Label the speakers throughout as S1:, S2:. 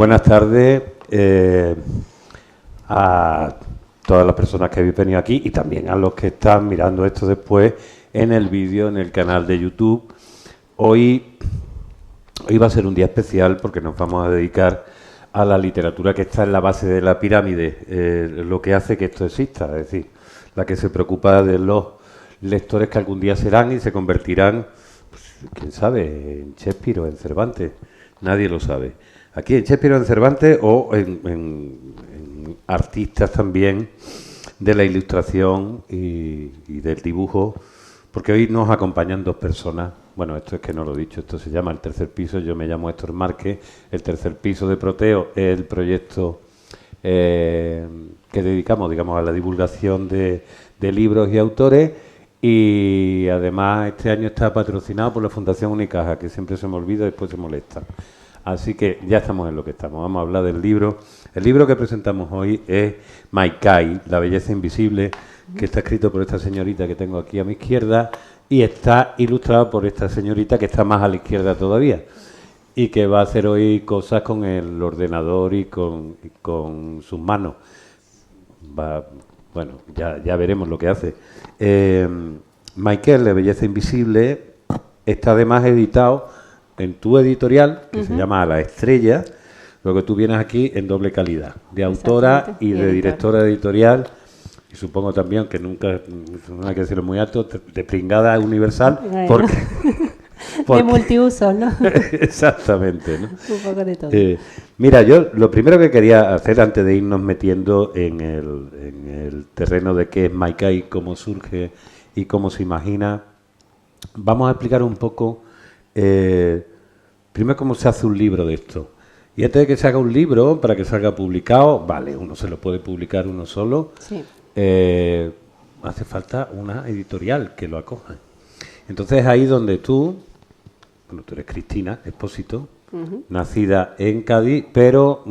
S1: Buenas tardes a todas las personas que habéis venido aquí y también a los que están mirando esto después en el vídeo, en el canal de YouTube. Hoy va a ser un día especial porque nos vamos a dedicar a la literatura que está en la base de la pirámide, lo que hace que esto exista, es decir, la que se preocupa de los lectores que algún día serán y se convertirán, pues, quién sabe, en Shakespeare o en Cervantes, nadie lo sabe. Aquí en Shakespeare o en Cervantes o en artistas también de la ilustración y del dibujo, porque hoy nos acompañan dos personas. Bueno, esto es que no lo he dicho, esto se llama El Tercer Piso, yo me llamo Héctor Márquez. El Tercer Piso de Proteo es el proyecto que dedicamos, digamos, a la divulgación de libros y autores, y además este año está patrocinado por la Fundación Unicaja, que siempre se me olvida y después se molesta. Así que ya estamos en lo que estamos, vamos a hablar del libro. El libro que presentamos hoy es Maikai, La belleza invisible, que está escrito por esta señorita que tengo aquí a mi izquierda y está ilustrado por esta señorita que está más a la izquierda todavía y que va a hacer hoy cosas con el ordenador y con sus manos. Bueno, ya veremos lo que hace. Maikai, La belleza invisible, está además editado en tu editorial, que se llama A la Estrella. Luego tú vienes aquí en doble calidad, de autora y de directora editorial, y supongo también, aunque nunca, no hay que decirlo muy alto, de pringada universal,
S2: bueno,
S1: porque
S2: de multiuso, ¿no?
S1: Exactamente, ¿no?
S2: Un poco de todo.
S1: Mira, yo lo primero que quería hacer antes de irnos metiendo en el terreno de qué es Maikai, cómo surge y cómo se imagina, vamos a explicar un poco primero cómo se hace un libro de esto. Y antes de que se haga un libro, para que salga publicado, vale, uno se lo puede publicar uno solo.
S2: Sí.
S1: Hace falta una editorial que lo acoja. Entonces es ahí donde tú eres Cristina Expósito, nacida en Cádiz, pero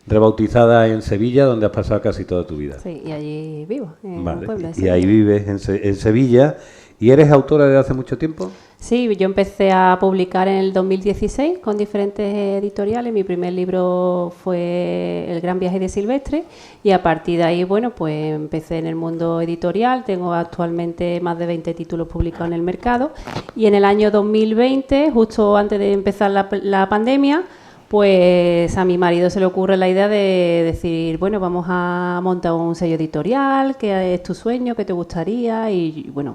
S1: rebautizada en Sevilla, donde has pasado casi toda tu vida.
S2: Sí, y allí vivo, en
S1: Vale.
S2: un pueblo de
S1: Y
S2: Sevilla.
S1: ahí vives en Sevilla. ¿Y eres autora desde hace mucho tiempo?
S2: Sí, yo empecé a publicar en el 2016 con diferentes editoriales. Mi primer libro fue El gran viaje de Silvestre y a partir de ahí, bueno, pues empecé en el mundo editorial. Tengo actualmente más de 20 títulos publicados en el mercado y en el año 2020, justo antes de empezar la pandemia, pues a mi marido se le ocurre la idea de decir, bueno, vamos a montar un sello editorial, ¿qué es tu sueño? ¿Qué te gustaría? Y bueno,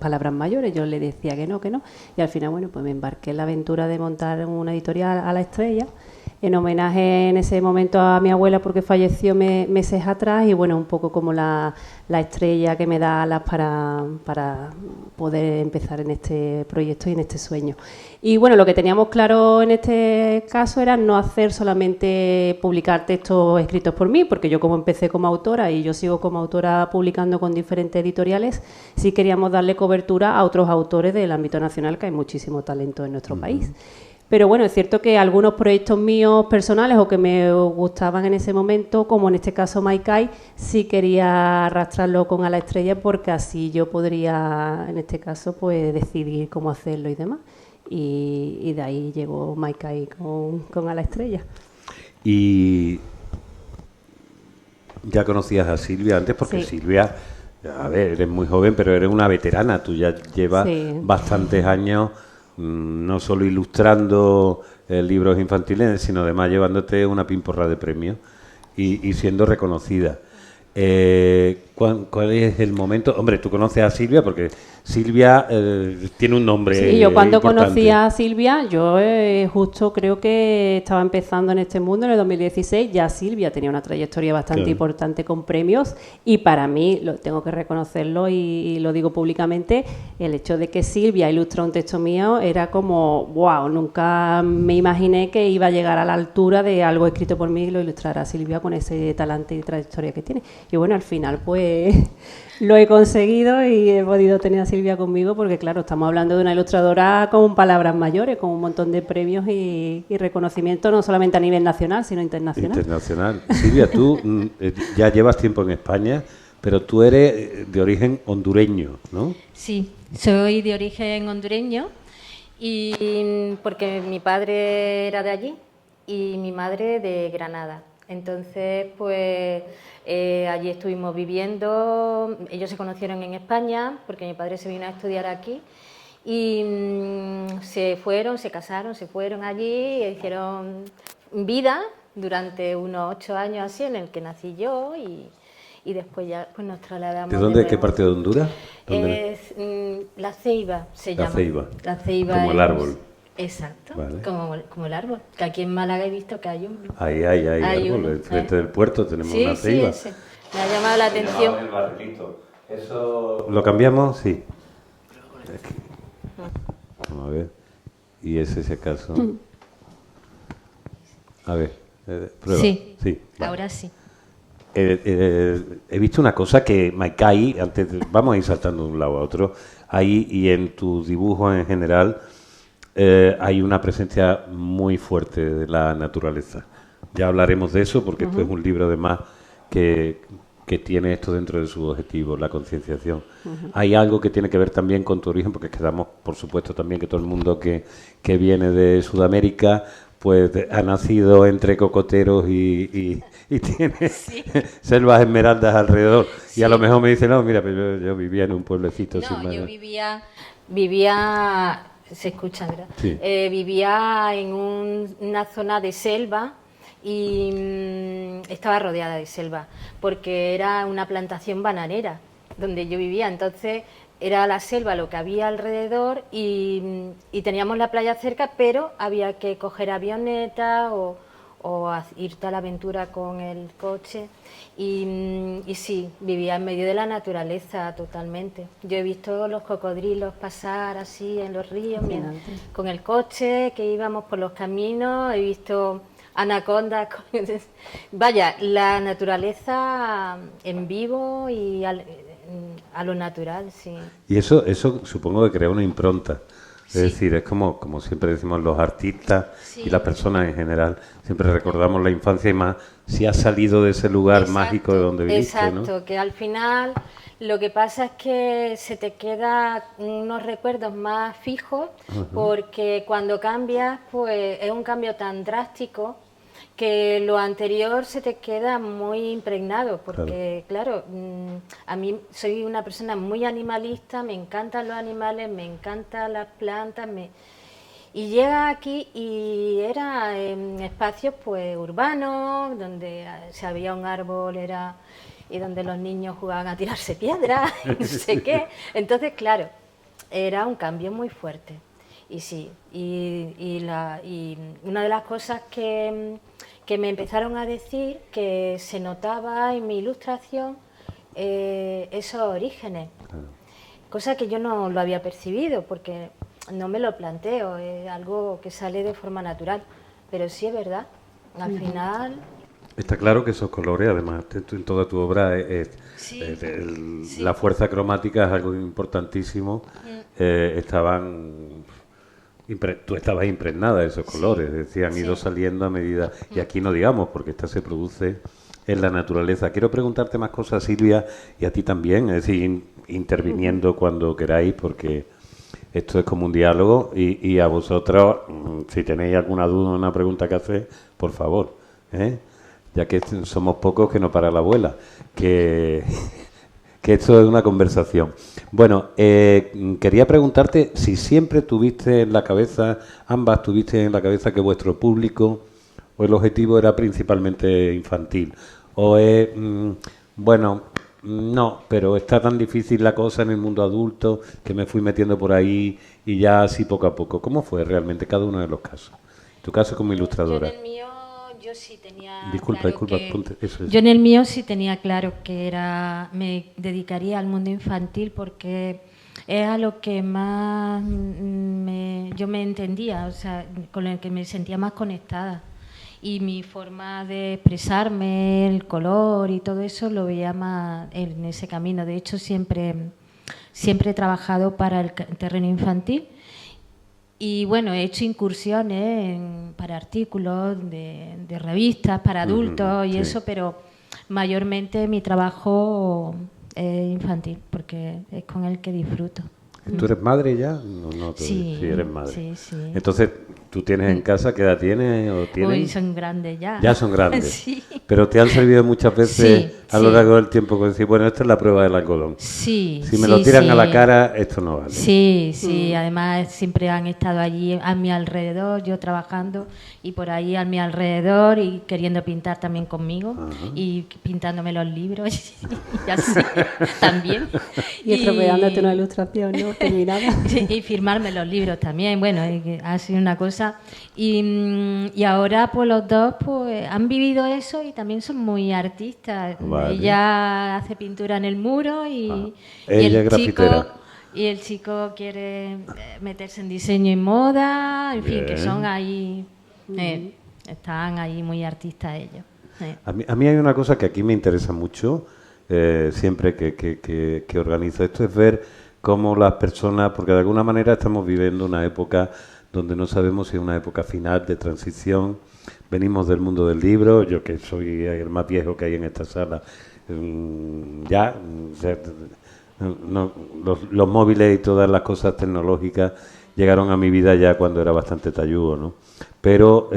S2: palabras mayores, yo le decía que no, y al final, bueno, pues me embarqué en la aventura de montar una editorial A la Estrella, en homenaje en ese momento a mi abuela porque falleció meses atrás y bueno, un poco como la estrella que me da alas para poder empezar en este proyecto y en este sueño. Y bueno, lo que teníamos claro en este caso era no hacer solamente publicar textos escritos por mí, porque yo como empecé como autora y yo sigo como autora publicando con diferentes editoriales, sí queríamos darle cobertura a otros autores del ámbito nacional, que hay muchísimo talento en nuestro país. Pero bueno, es cierto que algunos proyectos míos personales o que me gustaban en ese momento, como en este caso Maikai, sí quería arrastrarlo con A la Estrella porque así yo podría, en este caso, pues decidir cómo hacerlo y demás. Y de ahí llegó Maikai con A la Estrella.
S1: Y ya conocías a Silvia antes, porque
S2: Sí.
S1: Silvia, a ver, eres muy joven, pero eres una veterana. Tú ya llevas bastantes años, no solo ilustrando libros infantiles, sino además llevándote una pimporra de premios y siendo reconocida. ¿Cuál es el momento? Hombre, tú conoces a Silvia porque Silvia tiene un nombre
S2: Sí, yo cuando
S1: importante.
S2: conocí a Silvia, yo justo creo que estaba empezando en este mundo en el 2016, ya Silvia tenía una trayectoria bastante importante con premios y para mí, tengo que reconocerlo y lo digo públicamente, el hecho de que Silvia ilustra un texto mío era como, wow, nunca me imaginé que iba a llegar a la altura de algo escrito por mí y lo ilustrara Silvia con ese talante y trayectoria que tiene. Y bueno, al final pues lo he conseguido y he podido tener a Silvia conmigo porque, claro, estamos hablando de una ilustradora con palabras mayores, con un montón de premios y reconocimiento, no solamente a nivel nacional, sino internacional.
S1: Internacional. Silvia, tú ya llevas tiempo en España, pero tú eres de origen hondureño, ¿no?
S3: Sí, soy de origen hondureño y porque mi padre era de allí
S4: y mi madre de Granada. Entonces, pues allí estuvimos viviendo. Ellos se conocieron en España porque mi padre se vino a estudiar aquí y se fueron, se casaron, se fueron allí, hicieron vida durante unos 8 años así, en el que nací yo y después ya pues nos trasladamos.
S1: ¿De dónde? ¿Qué parte de Honduras?
S4: Es La Ceiba se llama. La Ceiba.
S1: Como el árbol.
S4: Exacto,
S1: vale.
S4: como el árbol. Que aquí en Málaga he visto que hay uno.
S1: Hay árbol. Frente del puerto tenemos una ceiba.
S4: Sí, me ha llamado la atención.
S1: El barrilito. Eso... ¿Lo cambiamos? Sí. Vamos a ver. Y ese si acaso. A ver, prueba.
S3: Sí,
S1: vale.
S3: ahora sí.
S1: He visto una cosa que Maikai, vamos a ir saltando de un lado a otro, ahí y en tus dibujos en general hay una presencia muy fuerte de la naturaleza. Ya hablaremos de eso porque esto es un libro además que tiene esto dentro de su objetivo, la concienciación. Hay algo que tiene que ver también con tu origen, porque quedamos, por supuesto, también que todo el mundo que viene de Sudamérica pues ha nacido entre cocoteros y tiene selvas esmeraldas alrededor. Sí. Y a lo mejor me dice, no, mira, pero yo vivía en un pueblecito.
S4: No, yo vivía, se escucha, ¿verdad? Sí. Vivía en una zona de selva y estaba rodeada de selva, porque era una plantación bananera donde yo vivía, entonces era la selva lo que había alrededor y teníamos la playa cerca, pero había que coger avioneta o irte a la aventura con el coche y sí, vivía en medio de la naturaleza totalmente. Yo he visto los cocodrilos pasar así en los ríos con el coche, que íbamos por los caminos, he visto anacondas, vaya, la naturaleza en vivo y a lo natural, sí.
S1: Y eso supongo que crea una impronta. Es decir, es como siempre decimos los artistas y las personas en general. Siempre recordamos la infancia y más si has salido de ese lugar mágico de donde viviste,
S4: exacto,
S1: ¿no?
S4: Que al final lo que pasa es que se te quedan unos recuerdos más fijos, porque cuando cambias, pues es un cambio tan drástico que lo anterior se te queda muy impregnado, porque claro, a mí soy una persona muy animalista, me encantan los animales, me encantan las plantas, y llega aquí y era en espacios pues urbanos, donde si había un árbol y donde los niños jugaban a tirarse piedras, no sé qué. Entonces, claro, era un cambio muy fuerte. Y sí, y una de las cosas que me empezaron a decir que se notaba en mi ilustración esos orígenes, cosa que yo no lo había percibido porque no me lo planteo, es algo que sale de forma natural, pero sí es verdad, al final...
S1: Está claro que esos colores, además, en toda tu obra, la fuerza cromática es algo importantísimo. Tú estabas impregnada de esos colores, es decir, han ido saliendo a medida... Y aquí no digamos, porque esta se produce en la naturaleza. Quiero preguntarte más cosas, Silvia, y a ti también, es decir, interviniendo cuando queráis, porque esto es como un diálogo, y a vosotros, si tenéis alguna duda o una pregunta que hacer, por favor, ya que somos pocos, que no para la abuela, que esto es una conversación. Bueno, quería preguntarte si siempre tuviste en la cabeza, ambas tuviste en la cabeza que vuestro público o el objetivo era principalmente infantil, o es, bueno, no, pero está tan difícil la cosa en el mundo adulto que me fui metiendo por ahí y ya así poco a poco. ¿Cómo fue realmente cada uno de los casos? Tu caso como ilustradora.
S3: Yo en el mío yo sí tenía
S1: Disculpa, apunte, eso es.
S3: Yo en el mío sí tenía claro que me dedicaría al mundo infantil porque es a lo que más yo me entendía, o sea, con el que me sentía más conectada. Y mi forma de expresarme, el color y todo eso lo veía más en ese camino. De hecho, siempre he trabajado para el terreno infantil. Y bueno, he hecho incursiones para artículos de revistas para adultos y eso, pero mayormente mi trabajo es infantil, porque es con el que disfruto.
S1: ¿Tú eres madre ya? No,
S3: Sí,
S1: sí eres madre.
S3: sí, sí.
S1: Entonces, ¿tú tienes en casa qué edad tienes o tienes?
S3: Uy, son grandes ya.
S1: Ya son grandes.
S3: Sí.
S1: Pero te han servido muchas veces
S3: Sí,
S1: a lo
S3: sí.
S1: largo del tiempo con decir, bueno, esta es la prueba del algodón.
S3: Sí,
S1: Si me
S3: sí,
S1: lo tiran a la
S3: sí.
S1: cara, esto no vale.
S3: Sí, sí, además siempre han estado allí a mi alrededor, yo trabajando y por ahí a mi alrededor y queriendo pintar también conmigo y pintándome los libros y así también.
S2: Y estropeándote una ilustración, ¿no? Terminada.
S3: Y firmarme los libros también, bueno, y que ha sido una cosa. Y ahora pues los dos pues han vivido eso y también son muy artistas.
S1: Vale.
S3: Ella hace pintura en el muro y
S1: Ella
S3: el
S1: es grafitera.
S3: y el chico quiere meterse en diseño y moda, en fin,
S1: Bien.
S3: que son ahí, están ahí muy artistas ellos.
S1: A mí hay una cosa que aquí me interesa mucho, siempre que organizo esto, es ver cómo las personas, porque de alguna manera estamos viviendo una época donde no sabemos si es una época final de transición. Venimos del mundo del libro, yo que soy el más viejo que hay en esta sala, los móviles y todas las cosas tecnológicas llegaron a mi vida ya cuando era bastante tayugo, ¿no? Pero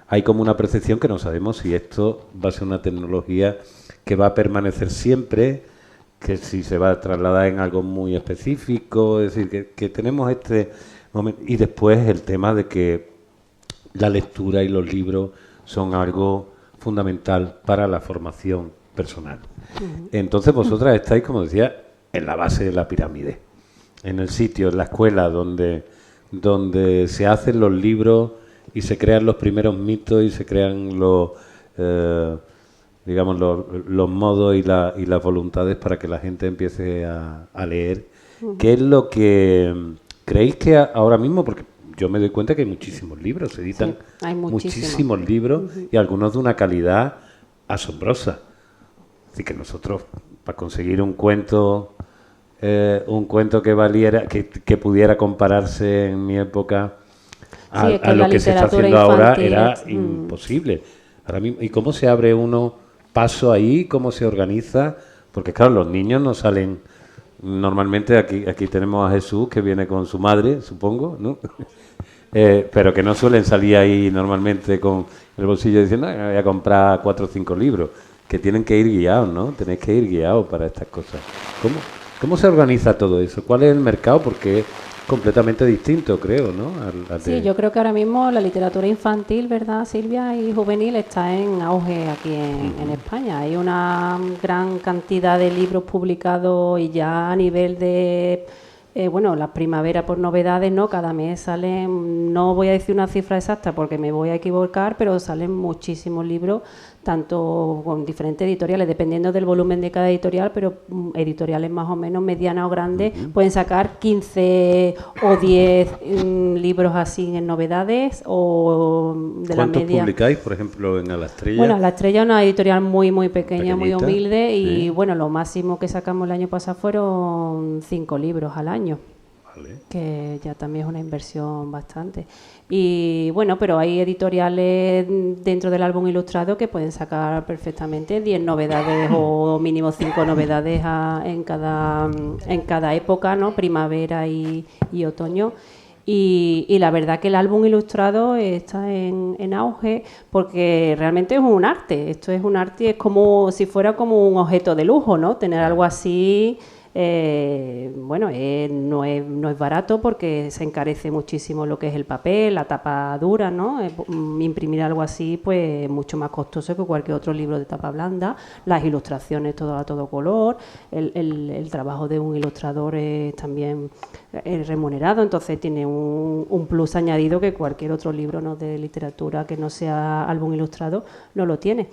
S1: hay como una percepción que no sabemos si esto va a ser una tecnología que va a permanecer siempre, que si se va a trasladar en algo muy específico, es decir, que tenemos este momento. Y después el tema de que la lectura y los libros son algo fundamental para la formación personal. Entonces vosotras estáis, como decía, en la base de la pirámide, en el sitio, en la escuela donde se hacen los libros y se crean los primeros mitos y se crean los modos y las voluntades para que la gente empiece a leer. ¿Qué es lo que creéis que ahora mismo, porque yo me doy cuenta que hay muchísimos libros, se editan
S2: Sí, hay muchísimos
S1: libros y algunos de una calidad asombrosa? Así que nosotros, para conseguir un cuento que valiera, que pudiera compararse en mi época a,
S2: Sí, es que
S1: a lo
S2: la
S1: que se está
S2: literatura
S1: haciendo ahora,
S2: infantil
S1: era
S2: es,
S1: imposible. Ahora mismo, ¿y cómo se abre uno paso ahí? ¿Cómo se organiza? Porque claro, los niños no salen. Normalmente aquí tenemos a Jesús que viene con su madre, supongo, ¿no? Pero que no suelen salir ahí normalmente con el bolsillo diciendo, voy a comprar 4 o 5 libros, que tienen que ir guiados, ¿no? Tenéis que ir guiados para estas cosas. ¿Cómo se organiza todo eso? ¿Cuál es el mercado? Porque es completamente distinto, creo, ¿no?
S2: Sí, yo creo que ahora mismo la literatura infantil, ¿verdad, Silvia? Y juvenil está en auge aquí en España. Hay una gran cantidad de libros publicados y ya a nivel de, las primaveras por novedades, ¿no? Cada mes salen, no voy a decir una cifra exacta porque me voy a equivocar, pero salen muchísimos libros, tanto con diferentes editoriales, dependiendo del volumen de cada editorial, pero editoriales más o menos medianas o grandes pueden sacar 15 o 10 libros así en novedades o de la
S1: ¿Cuántos
S2: media.
S1: publicáis, por ejemplo, en A la Estrella?
S2: Bueno, La Estrella es una editorial muy, muy pequeña, muy
S1: Pequeñita,
S2: humilde y
S1: sí.
S2: bueno, lo máximo que sacamos el año pasado fueron 5 libros al año.
S1: Vale.
S2: Que ya también es una inversión bastante. Y bueno, pero hay editoriales dentro del álbum ilustrado que pueden sacar perfectamente 10 novedades o mínimo 5 novedades en cada época, ¿no? Primavera y otoño. Y la verdad que el álbum ilustrado está en auge porque realmente es un arte. Esto es un arte y es como si fuera como un objeto de lujo, ¿no? Tener algo así. No es barato porque se encarece muchísimo lo que es el papel, la tapa dura, ¿no? Imprimir algo así, pues mucho más costoso que cualquier otro libro de tapa blanda. Las ilustraciones todo a todo color, el trabajo de un ilustrador es también remunerado, entonces tiene un plus añadido que cualquier otro libro, ¿no?, de literatura que no sea álbum ilustrado no lo tiene.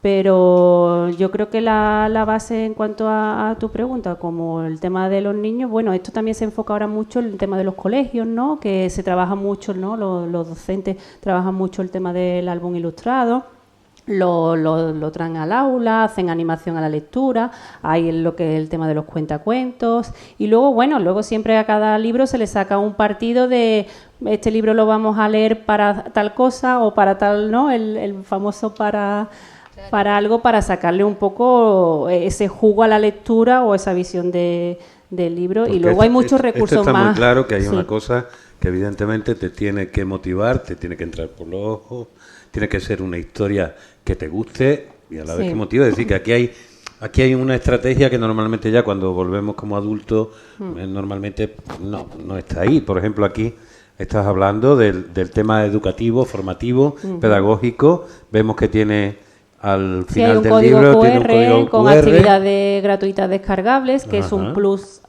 S2: Pero yo creo que la base en cuanto a tu pregunta, como el tema de los niños, bueno, esto también se enfoca ahora mucho en el tema de los colegios, ¿no? Que se trabaja mucho, ¿no? Los docentes trabajan mucho el tema del álbum ilustrado, lo traen al aula, hacen animación a la lectura, hay lo que es el tema de los cuentacuentos y luego siempre a cada libro se le saca un partido de este libro lo vamos a leer para tal cosa o para tal, ¿no? El famoso para algo, para sacarle un poco ese jugo a la lectura o esa visión de del libro.
S1: Porque
S2: y luego hay muchos recursos
S1: esto está
S2: más.
S1: muy claro que hay
S2: Sí.
S1: una cosa que evidentemente te tiene que motivar, te tiene que entrar por los ojos, tiene que ser una historia que te guste y a la vez
S2: Sí.
S1: que motive. Es decir, que aquí hay una estrategia que normalmente ya cuando volvemos como adultos, normalmente no está ahí. Por ejemplo, aquí estás hablando del tema educativo, formativo, pedagógico. Vemos que tiene al
S2: Sí, hay
S1: final
S2: un
S1: del
S2: código
S1: libro,
S2: QR
S1: tiene un código
S2: con
S1: QR.
S2: actividades gratuitas descargables, que es
S1: Ajá.
S2: un plus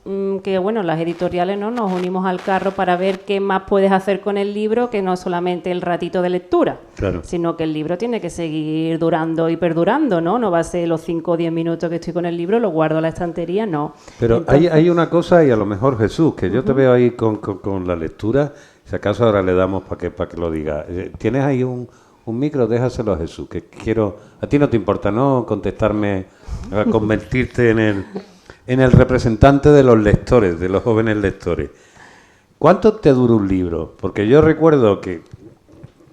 S2: que, bueno, las editoriales no nos unimos al carro para ver qué más puedes hacer con el libro, que no solamente el ratito de lectura,
S1: Claro.
S2: sino que el libro tiene que seguir durando y perdurando, ¿no? No va a ser los 5 o 10 minutos que estoy con el libro, lo guardo en la estantería, no.
S1: Pero
S2: Entonces,
S1: hay una cosa, y a lo mejor Jesús, que yo te veo ahí con la lectura, si acaso ahora le damos para que lo diga. ¿Tienes ahí un micro? Déjaselo a Jesús, que quiero... A ti no te importa, ¿no? Contestarme, a convertirte en el representante de los lectores, de los jóvenes lectores. ¿Cuánto te dura un libro? Porque yo recuerdo que...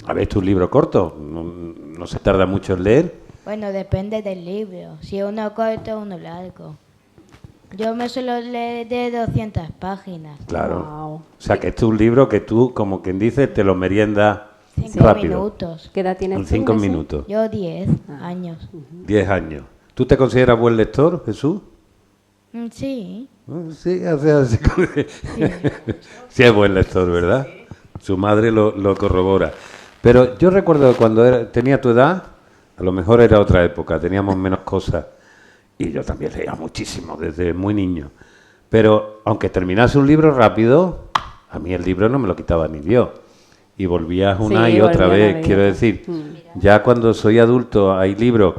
S1: ¿Habéis visto un libro corto? No se tarda mucho en leer.
S5: Bueno, depende del libro. Si uno corto, uno largo. Yo me suelo leer de 200 páginas.
S1: Claro.
S2: Wow.
S1: O sea, que este es un libro que tú, como quien dice, te lo meriendas
S5: 5
S1: rápido.
S5: minutos.
S2: ¿qué edad tienes
S1: En
S2: tú,
S1: 5
S2: Jesús?
S1: minutos.
S5: Yo 10 años.
S1: 10 años. ¿Tú te consideras buen lector, Jesús?
S5: Sí.
S1: Sí, o sea, sí, sí es buen lector, ¿verdad? Su madre lo corrobora. Pero yo recuerdo que cuando tenía tu edad, a lo mejor era otra época, teníamos menos cosas. Y yo también leía muchísimo desde muy niño. Pero aunque terminase un libro rápido, a mí el libro no me lo quitaba ni Dios. Y volvías una
S2: Sí,
S1: y otra
S2: volvía
S1: vez.
S2: una y
S1: Quiero
S2: otra.
S1: decir, ya cuando soy adulto hay libros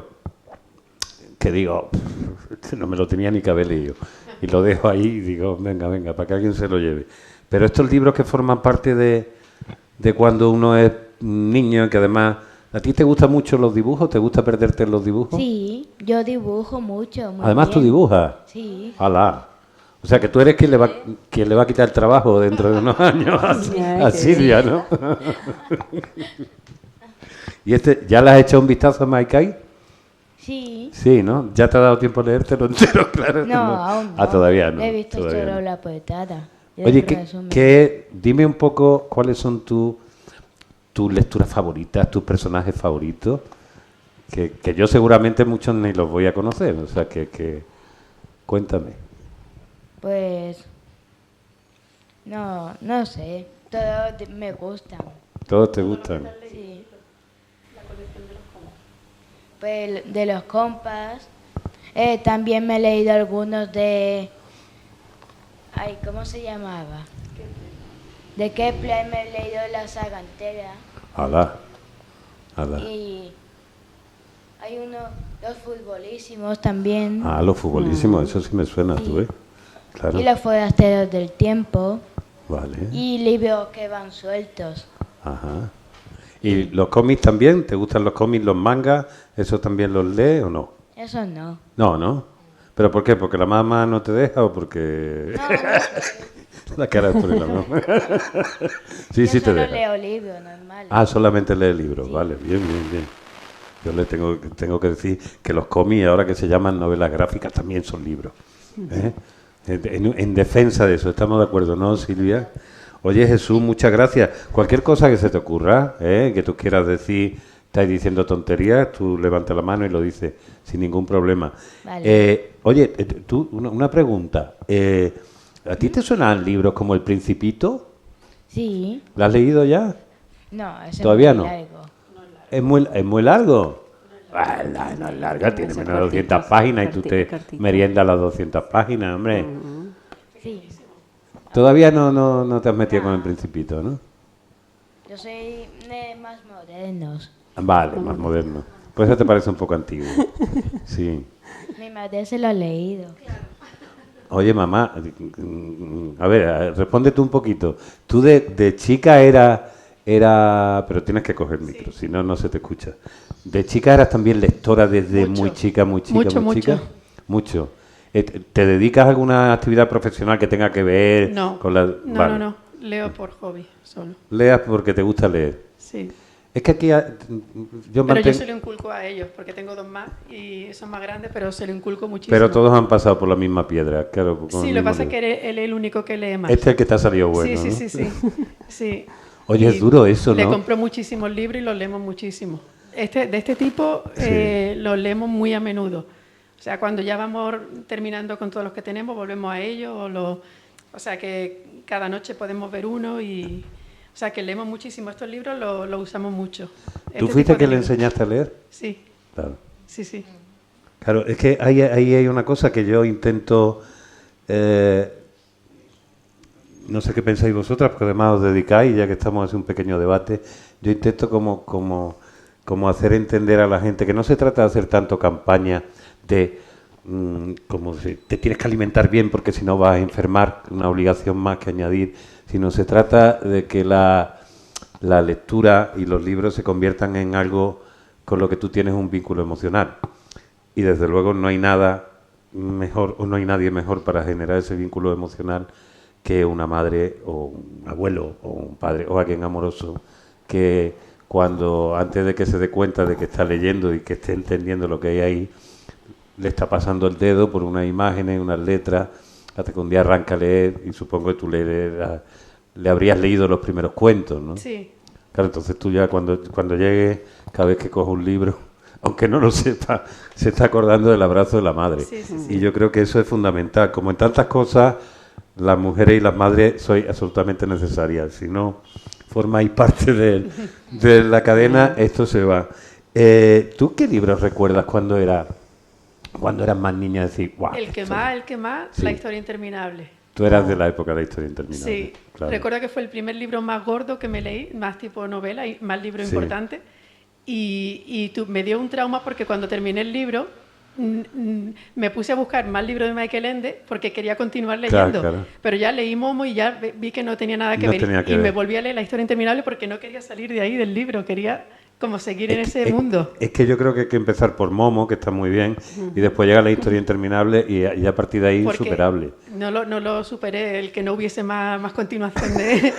S1: que digo, no me lo tenía ni que haber leído. Y lo dejo ahí y digo, venga, para que alguien se lo lleve. Pero estos libros que forman parte de cuando uno es niño, que además... ¿A ti te gustan mucho los dibujos? ¿Te gusta perderte en los dibujos?
S5: Sí, yo dibujo mucho. Muy
S1: Además tú
S5: bien.
S1: dibujas.
S5: Sí.
S1: ¡Hala! O sea que tú eres quien le va a quitar el trabajo dentro de unos años a
S2: que
S1: Silvia, ¿no? ¿Y ya le has echado un vistazo a Maikai?
S5: Sí.
S1: Sí, ¿no? ¿Ya te ha dado tiempo a leértelo entero? Claro.
S5: No, aún no.
S1: Ah, todavía no.
S5: He visto
S1: todavía
S5: solo
S1: no.
S5: la portada. Y
S1: Oye,
S5: el resumen.
S1: dime un poco cuáles son tus lecturas favoritas, tus personajes favoritos, que yo seguramente muchos ni los voy a conocer, o sea que cuéntame.
S5: Pues... No sé. Todos me gustan.
S1: ¿Todos te gustan?
S5: Sí. Pues de los compas. También me he leído algunos de... Ay, ¿cómo se llamaba? De Kepler me he leído la saga entera.
S1: ¡Hala!
S5: Y hay los futbolísimos también.
S1: Ah, los futbolísimos, eso sí me suena, tú ves. Claro.
S5: Y los forasteros del tiempo.
S1: Vale.
S5: Y libros que van sueltos.
S1: Ajá. ¿Y los cómics también? ¿Te gustan los cómics, los mangas? ¿Eso también los lees o no?
S5: Eso no.
S1: No. ¿Pero por qué? ¿Porque la mamá no te deja o porque...? La cara es por la mamá. Sí,
S5: Yo
S1: sí te
S5: solo
S1: deja.
S5: leo libros normales.
S1: Ah, solamente lee libros, vale, bien. Yo le tengo que decir que los cómics, ahora que se llaman novelas gráficas, también son libros. ¿eh? En defensa de eso, ¿estamos de acuerdo, no, Silvia? Oye, Jesús, muchas gracias. Cualquier cosa que se te ocurra, que tú quieras decir, estáis diciendo tonterías, tú levanta la mano y lo dices sin ningún problema.
S5: Vale.
S1: Oye, tú, una pregunta. ¿A ti te suenan libros como El Principito?
S5: Sí.
S1: ¿Lo has leído ya?
S5: No, ese
S1: Todavía
S5: es muy
S1: no.
S5: largo.
S1: ¿Es muy largo? No es larga, tiene
S2: Ese
S1: menos de 200
S2: cortito,
S1: páginas y tú te
S2: cortito.
S1: meriendas las 200 páginas, hombre.
S5: Sí.
S1: Todavía no te has metido con El Principito, ¿no?
S5: Yo soy de más modernos.
S1: Vale, más moderno. Pues eso te parece un poco antiguo. Sí.
S5: Mi madre se lo ha leído.
S1: Oye, mamá, a ver, responde tú un poquito. Tú de chica era, pero tienes que coger el micro, si no, no se te escucha. ¿De chica eras también lectora desde muy chica? Mucho. ¿Te dedicas a alguna actividad profesional que tenga que ver
S6: No,
S1: con la...? Vale.
S6: no, leo por hobby solo.
S1: Leas porque te gusta leer.
S6: Sí.
S1: Es que aquí
S6: Pero yo se lo inculco a ellos, porque tengo 2 más y son más grandes, pero se lo inculco muchísimo.
S1: Pero todos han pasado por la misma piedra, claro.
S6: Sí, lo que pasa es que él es el único que lee más.
S1: Este es el que te ha salido bueno,
S6: Sí,
S1: ¿no?
S6: sí.
S1: Oye, es duro eso, ¿no?
S6: Le compro muchísimos libros y los leemos muchísimo. De este tipo los leemos muy a menudo. O sea, cuando ya vamos terminando con todos los que tenemos, volvemos a ellos. O sea, que cada noche podemos ver uno y... O sea, que leemos muchísimo. Estos libros los usamos mucho.
S1: ¿Tú fuiste que le enseñaste a leer?
S6: Sí.
S1: Claro.
S6: Sí.
S1: Claro, es que ahí hay una cosa que yo intento... no sé qué pensáis vosotras, porque además os dedicáis, ya que estamos haciendo un pequeño debate, yo intento como hacer entender a la gente que no se trata de hacer tanto campaña de como si te tienes que alimentar bien porque si no vas a enfermar, una obligación más que añadir, sino se trata de que la lectura y los libros se conviertan en algo con lo que tú tienes un vínculo emocional. Y desde luego no hay nada mejor o no hay nadie mejor para generar ese vínculo emocional que una madre o un abuelo o un padre o alguien amoroso que cuando antes de que se dé cuenta de que está leyendo y que esté entendiendo lo que hay ahí, le está pasando el dedo por unas imágenes, unas letras, hasta que un día arranca a leer y supongo que tú le habrías leído los primeros cuentos, ¿no?
S6: Sí.
S1: Claro, entonces tú ya cuando llegue, cada vez que coges un libro, aunque no lo sepa, se está acordando del abrazo de la madre.
S6: Sí.
S1: Y yo creo que eso es fundamental. Como en tantas cosas, las mujeres y las madres sois absolutamente necesarias. Si no formáis parte de la cadena, esto se va. ¿Tú qué libros recuerdas cuando eras más niña? Decir, guau.
S6: El que más,
S1: Sí.
S6: La historia interminable.
S1: Tú eras de la época de la historia interminable.
S6: Sí,
S1: claro.
S6: recuerdo que fue el primer libro más gordo que me leí, más tipo novela y más libro
S1: Sí.
S6: importante. Y me dio un trauma porque cuando terminé el libro me puse a buscar más libros de Michael Ende porque quería continuar leyendo.
S1: Claro.
S6: Pero ya leí Momo y ya vi que no tenía nada que
S1: No
S6: ver.
S1: tenía que
S6: y
S1: ver.
S6: me volví a leer La historia interminable porque no quería salir de ahí del libro, quería como seguir en ese mundo.
S1: Es que yo creo que hay que empezar por Momo, que está muy bien, y después llega la historia interminable y a partir de ahí
S6: Porque
S1: insuperable.
S6: No lo superé, el que no hubiese más continuación de...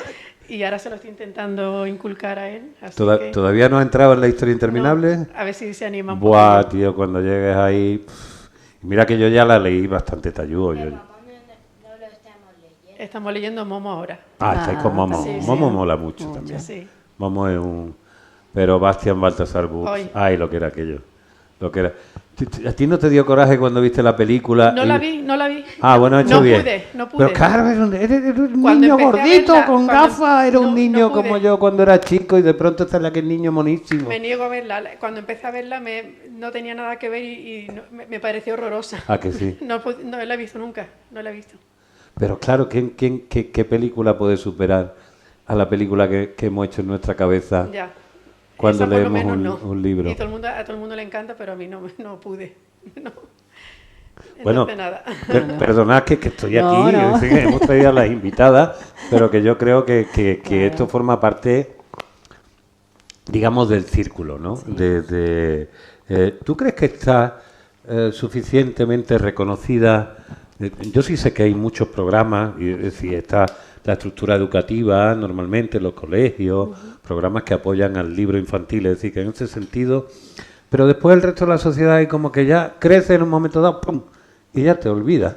S6: Y ahora se lo estoy intentando inculcar a él. Así que...
S1: ¿Todavía no has entrado en la historia interminable?
S6: No, a ver si se anima un
S1: Buah,
S6: poco.
S1: tío, cuando llegues ahí... Mira que yo ya la leí bastante talludo.
S6: Estamos leyendo Momo ahora.
S1: Estáis con Momo.
S6: sí, sí.
S1: Momo mola mucho también.
S6: Sí.
S1: Momo es un... Pero Bastian Baltasar Books... Ay, lo que era aquello. Lo que era... ¿A ti no te dio coraje cuando viste la película?
S6: No la vi.
S1: Ah, bueno, he hecho bien.
S6: No pude.
S1: Pero claro, eres un
S6: Cuando
S1: niño
S6: empecé a
S1: gordito,
S6: verla,
S1: con gafas, era un niño
S6: no pude.
S1: como yo cuando era chico y de pronto está la que es niño monísimo.
S6: Me niego a verla. Cuando empecé a verla no tenía nada que ver y me pareció horrorosa.
S1: Ah, que sí.
S6: No la he visto nunca, no la he visto.
S1: Pero claro, ¿qué película puede superar a la película que hemos hecho en nuestra cabeza
S6: Ya.
S1: cuando
S6: Esa por lo
S1: leemos
S6: menos no.
S1: un libro?
S6: Y a todo el mundo le encanta, pero a mí no pude. No.
S1: Bueno,
S6: Entonces, nada.
S1: Perdonad que estoy aquí,
S2: No.
S1: sí, hemos traído a las invitadas, pero que yo creo que esto forma parte, digamos, del círculo, ¿no?
S2: Sí.
S1: ¿Tú crees que está suficientemente reconocida? Yo sí sé que hay muchos programas, y es decir, está la estructura educativa normalmente en los colegios, programas que apoyan al libro infantil, es decir, que en ese sentido... Pero después el resto de la sociedad es como que ya crece en un momento dado, ¡pum!, y ya te olvidas.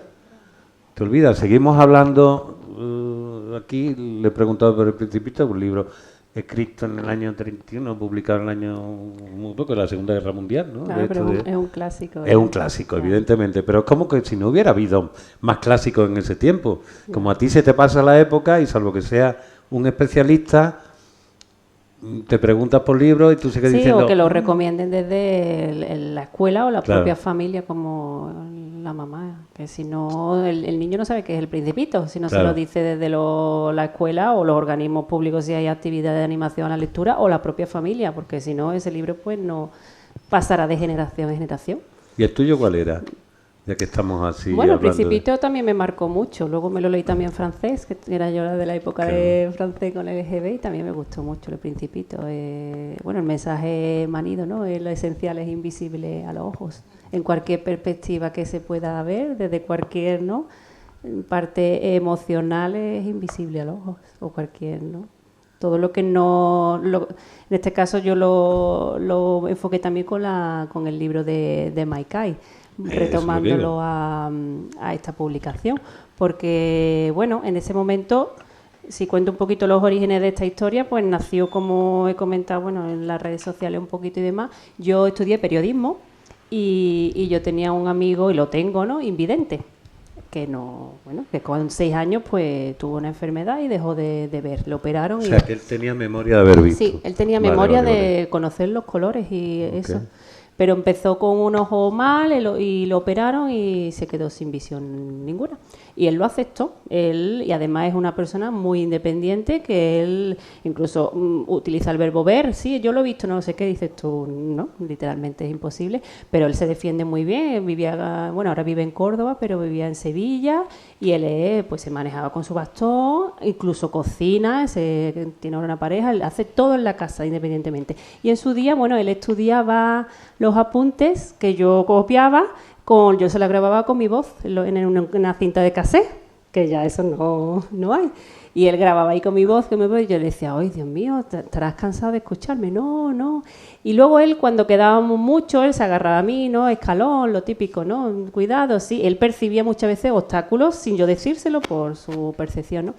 S1: Te olvidas. Seguimos hablando, aquí le he preguntado por El Principito, un libro escrito en el año 31, publicado en el año muy poco, de la Segunda Guerra Mundial, ¿no?
S2: Claro, pero es un clásico.
S1: Es un clásico, evidentemente, pero es como que si no hubiera habido más clásicos en ese tiempo. Como a ti se te pasa la época y salvo que sea un especialista... Te preguntas por libros y tú sigues diciendo...
S2: Sí, o que lo recomienden desde la escuela o la
S1: Claro.
S2: propia familia, como la mamá. Que si no, el niño no sabe qué es El Principito, si no
S1: Claro.
S2: se lo dice desde la escuela o los organismos públicos si hay actividad de animación a la lectura o la propia familia, porque si no, ese libro pues no pasará de generación en generación.
S1: ¿Y el tuyo cuál era? Ya que estamos así
S2: Bueno, El
S1: hablando de-
S2: Principito también me marcó mucho. Luego me lo leí también en francés, que era yo de la época
S1: Claro.
S2: de francés con el LGB, y también me gustó mucho El Principito. Bueno, el mensaje manido, ¿no? Lo esencial es invisible a los ojos. En cualquier perspectiva que se pueda ver, desde cualquier, ¿no? Parte emocional es invisible a los ojos, o cualquier, ¿no? Todo lo que no... en este caso yo lo enfoqué también con el libro de Maikai, retomándolo a esta publicación. Porque, bueno, en ese momento, si cuento un poquito los orígenes de esta historia, pues nació, como he comentado, bueno, en las redes sociales un poquito y demás. Yo estudié periodismo y yo tenía un amigo, y lo tengo, ¿no?, invidente, que no, bueno, que con 6 años pues tuvo una enfermedad y dejó de ver, lo operaron.
S1: O sea, que él tenía memoria de haber visto.
S2: Sí, él tenía memoria de conocer los colores y eso. Pero empezó con un ojo mal y lo operaron y se quedó sin visión ninguna. Y él lo aceptó. Y además es una persona muy independiente, que él incluso utiliza el verbo ver. Sí, yo lo he visto, no sé qué dices tú, no, literalmente es imposible. Pero él se defiende muy bien. Ahora vive en Córdoba, pero vivía en Sevilla. Y él pues se manejaba con su bastón, incluso cocina, tiene ahora una pareja, él hace todo en la casa independientemente. Y en su día, bueno, él estudiaba los apuntes que yo copiaba, yo se la grababa con mi voz en una cinta de cassette, que ya eso no hay. Y él grababa ahí con mi voz, y yo le decía, ¡ay, Dios mío, estarás cansado de escucharme! No. Y luego él, cuando quedábamos mucho, él se agarraba a mí, ¿no? Escalón, lo típico, ¿no? Cuidado, sí. Él percibía muchas veces obstáculos sin yo decírselo por su percepción, ¿no?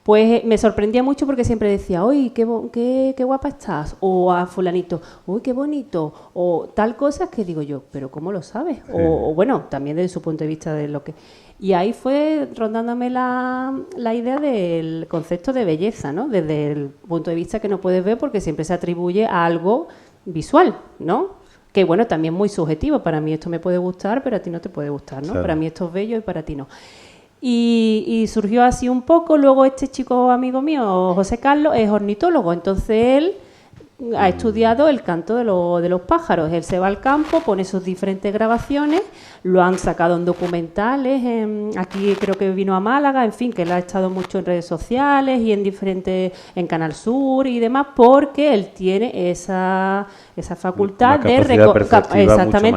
S2: Pues me sorprendía mucho porque siempre decía, ¡uy, qué guapa estás! O a fulanito, ¡uy, qué bonito! O tal cosa que digo yo, ¿pero cómo lo sabes? Sí. O bueno, también desde su punto de vista de lo que... Y ahí fue rondándome la idea del concepto de belleza, ¿no? Desde el punto de vista que no puedes ver, porque siempre se atribuye a algo visual, ¿no? Que bueno, también muy subjetivo. Para mí esto me puede gustar, pero a ti no te puede gustar, ¿no? Claro. Para mí esto es bello y para ti no. Y surgió así un poco. Luego este chico amigo mío, José Carlos, es ornitólogo, entonces él ha estudiado el canto de los pájaros. Él se va al campo, pone sus diferentes grabaciones, lo han sacado en documentales, aquí creo que vino a Málaga, en fin, que él ha estado mucho en redes sociales y en Canal Sur y demás, porque él tiene esa facultad de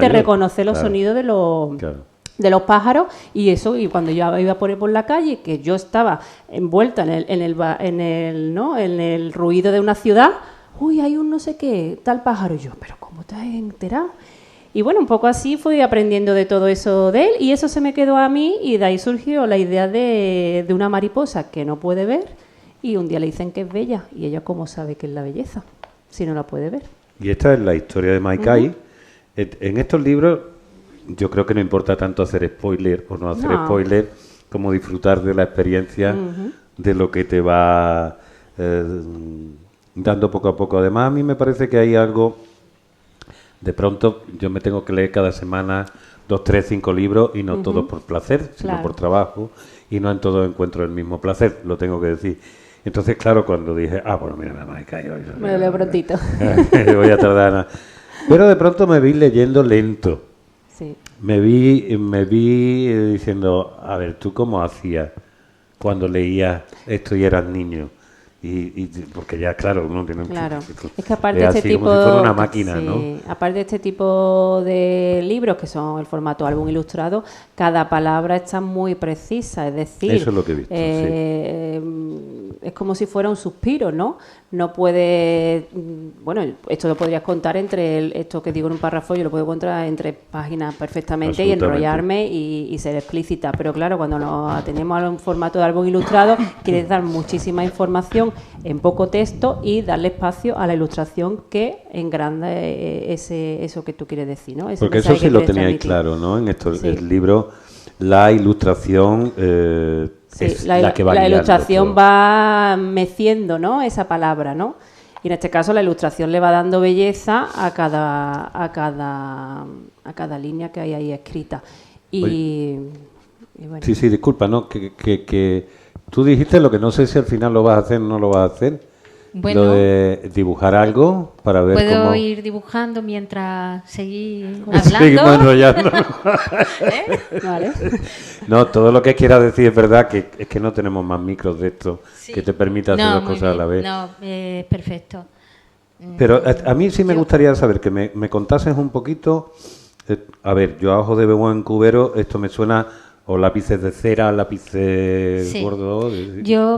S2: reconocer los sonidos de los pájaros, y eso. Y cuando yo iba por la calle, que yo estaba envuelta en el ruido de una ciudad, uy, hay un no sé qué, tal pájaro, y yo, pero ¿cómo te has enterado? Y bueno, un poco así fui aprendiendo de todo eso de él, y eso se me quedó a mí, y de ahí surgió la idea de una mariposa que no puede ver, y un día le dicen que es bella, y ella ¿cómo sabe que es la belleza si no la puede ver?
S1: Y esta es la historia de Maikai. En estos libros yo creo que no importa tanto hacer spoiler o no hacer spoiler, como disfrutar de la experiencia, de lo que te va dando poco a poco. Además, a mí me parece que hay algo, de pronto yo me tengo que leer cada semana 2, 3, 5 libros, y no todos por placer, sino por trabajo, y no en todos encuentro el mismo placer, lo tengo que decir. Entonces, claro, cuando dije, bueno, mira, me caído.
S2: Me lo leo prontito.
S1: Voy a tardar nada. Pero de pronto me vi leyendo lento.
S2: Sí.
S1: Me vi diciendo, a ver, ¿tú cómo hacías cuando leías esto y eras niño? Y porque ya, claro, uno tiene...
S2: Claro, es que aparte de este tipo...
S1: como si fuera una máquina, ¿no?
S2: Aparte de este tipo de libros, que son el formato álbum ilustrado, cada palabra está muy precisa, es decir...
S1: Eso es lo que he visto,
S2: es como si fuera un suspiro, ¿no? No puede... Bueno, esto lo podrías contar esto que digo en un párrafo, yo lo puedo contar entre páginas perfectamente y enrollarme y ser explícita, pero claro, cuando nos atenemos a un formato de álbum ilustrado, quieres dar muchísima información en poco texto y darle espacio a la ilustración que engranda eso que tú quieres decir, ¿no?
S1: Porque eso sí lo teníais claro, ¿no? En estos libros, la ilustración es la que va guiando. La ilustración
S2: va meciendo, ¿no? Esa palabra, ¿no? Y en este caso la ilustración le va dando belleza a cada línea que hay ahí escrita. Y bueno.
S1: Sí, disculpa, ¿no? Que tú dijiste lo que no sé si al final lo vas a hacer o no lo vas a hacer.
S3: Bueno,
S1: lo de dibujar algo para ver
S3: puedo
S1: cómo...
S3: ir dibujando mientras seguir hablando.
S1: Seguimos enrollando.
S2: Vale.
S1: No, todo lo que quieras decir es verdad, que es que no tenemos más micros de esto que te permita hacer dos cosas a la vez.
S3: No, perfecto.
S1: Pero a mí sí me gustaría saber que me contases un poquito. A ver, yo a ojos de buen cubero, esto me suena ¿O lápices de cera, lápices
S3: Sí.
S1: gordos?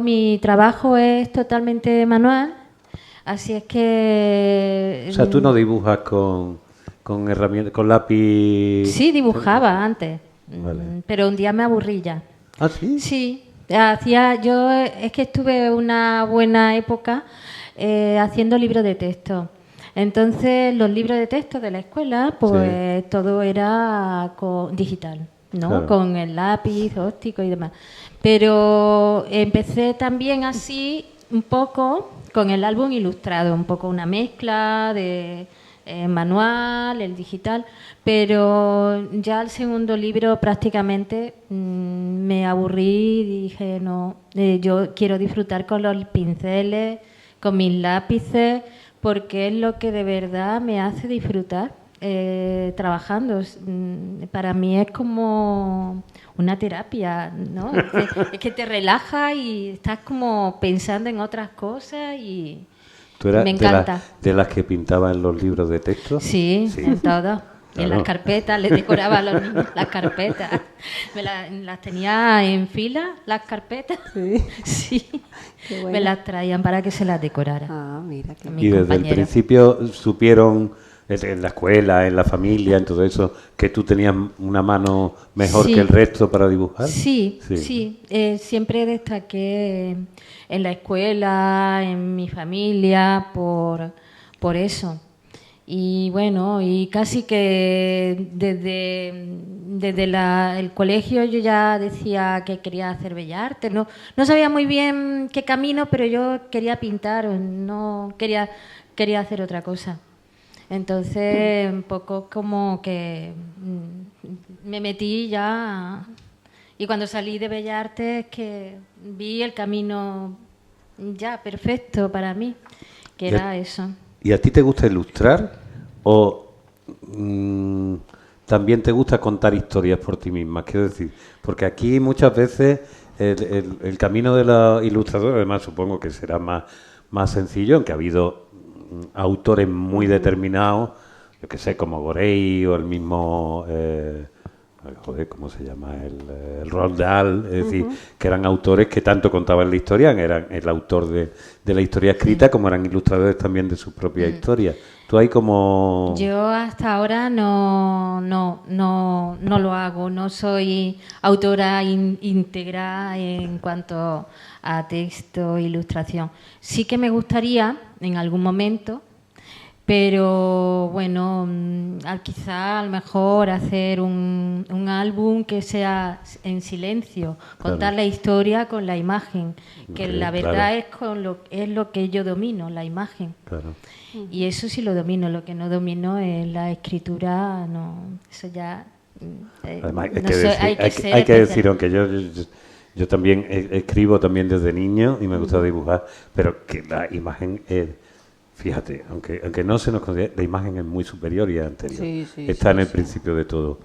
S3: Mi trabajo es totalmente manual, así es que...
S1: O sea, tú no dibujas con herramientas, con lápiz...
S3: Sí, dibujaba antes,
S1: Vale.
S3: pero un día me aburrí ya.
S1: ¿Ah, sí?
S3: Sí, es que estuve una buena época haciendo libros de texto. Entonces, los libros de texto de la escuela, pues todo era digital, ¿no?
S1: Claro.
S3: Con el lápiz óptico y demás. Pero empecé también así un poco con el álbum ilustrado, un poco una mezcla de manual, el digital, pero ya el segundo libro prácticamente me aburrí y dije, no, yo quiero disfrutar con los pinceles, con mis lápices, porque es lo que de verdad me hace disfrutar trabajando. Para mí es como una terapia, ¿no? Es que te relaja y estás como pensando en otras cosas y
S1: ¿Tú eras
S3: me encanta.
S1: de las que pintaba en los libros de texto?
S3: Sí, en todo. En
S1: Claro.
S3: las carpetas, les decoraba a los niños las carpetas. Las tenía en fila, las carpetas.
S2: Sí.
S3: Sí.
S2: Qué bueno.
S3: Me las traían para que se las decorara.
S2: Ah, mira, qué
S3: Mi
S1: Y desde el
S3: compañero.
S1: principio supieron, en la escuela, en la familia, en todo eso, que tú tenías una mano mejor
S3: Sí.
S1: que el resto para dibujar.
S3: Sí, sí. Siempre destaqué en la escuela, en mi familia, por eso. Y bueno, y casi que desde el colegio yo ya decía que quería hacer bellas artes. No sabía muy bien qué camino, pero yo quería pintar, no quería hacer otra cosa. Entonces, un poco como que me metí ya. Y cuando salí de Bellas Artes, que vi el camino ya perfecto para mí, que era eso.
S1: ¿Y a ti te gusta ilustrar o también te gusta contar historias por ti misma? Quiero decir, porque aquí muchas veces el camino de la ilustradora, además supongo que será más sencillo, aunque ha habido autores muy determinados, yo que sé, como Gorey o el mismo... joder, ¿cómo se llama? El Roald Dahl, es decir, que eran autores que tanto contaban la historia, eran el autor de la historia escrita, como eran ilustradores también de sus propias historias. Tú ahí como...
S3: Yo hasta ahora no lo hago, no soy autora íntegra en cuanto a texto e ilustración. Sí que me gustaría en algún momento, pero bueno, quizá a lo mejor hacer un álbum que sea en silencio, contar la historia con la imagen, que
S1: Sí,
S3: la verdad
S1: claro.
S3: es lo que yo domino, la imagen.
S1: Claro.
S3: Y eso sí lo domino, lo que no domino es la escritura, no, eso ya...
S1: Además,
S3: no sé,
S1: hay que
S3: ser
S1: decir,
S3: especial.
S1: aunque yo también escribo también desde niño y me gusta dibujar, pero que la imagen es, fíjate, aunque no se nos considere, la imagen es muy superior y es anterior. Está en el principio de todo.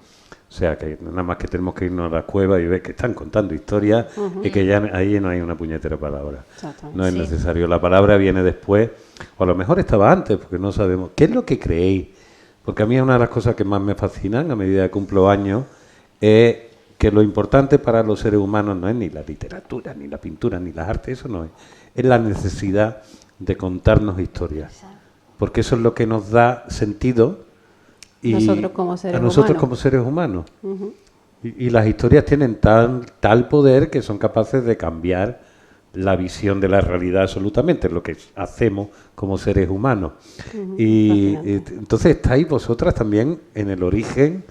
S1: O sea, que nada más que tenemos que irnos a la cueva y ver que están contando historias y que ya ahí no hay una puñetera palabra.
S2: Exactamente.
S1: No es
S3: Sí.
S1: necesario. La palabra viene después, o a lo mejor estaba antes, porque no sabemos. ¿Qué es lo que creéis? Porque a mí una de las cosas que más me fascinan a medida que cumplo años es que lo importante para los seres humanos no es ni la literatura, ni la pintura, ni las artes, eso no es. Es la necesidad de contarnos historias. Porque eso es lo que nos da sentido y
S2: Nosotros como seres
S1: a nosotros
S2: humanos.
S1: como seres humanos. Y las historias tienen tal poder que son capaces de cambiar la visión de la realidad absolutamente, lo que hacemos como seres humanos. Y
S2: Fascinante.
S1: entonces estáis vosotras también en el origen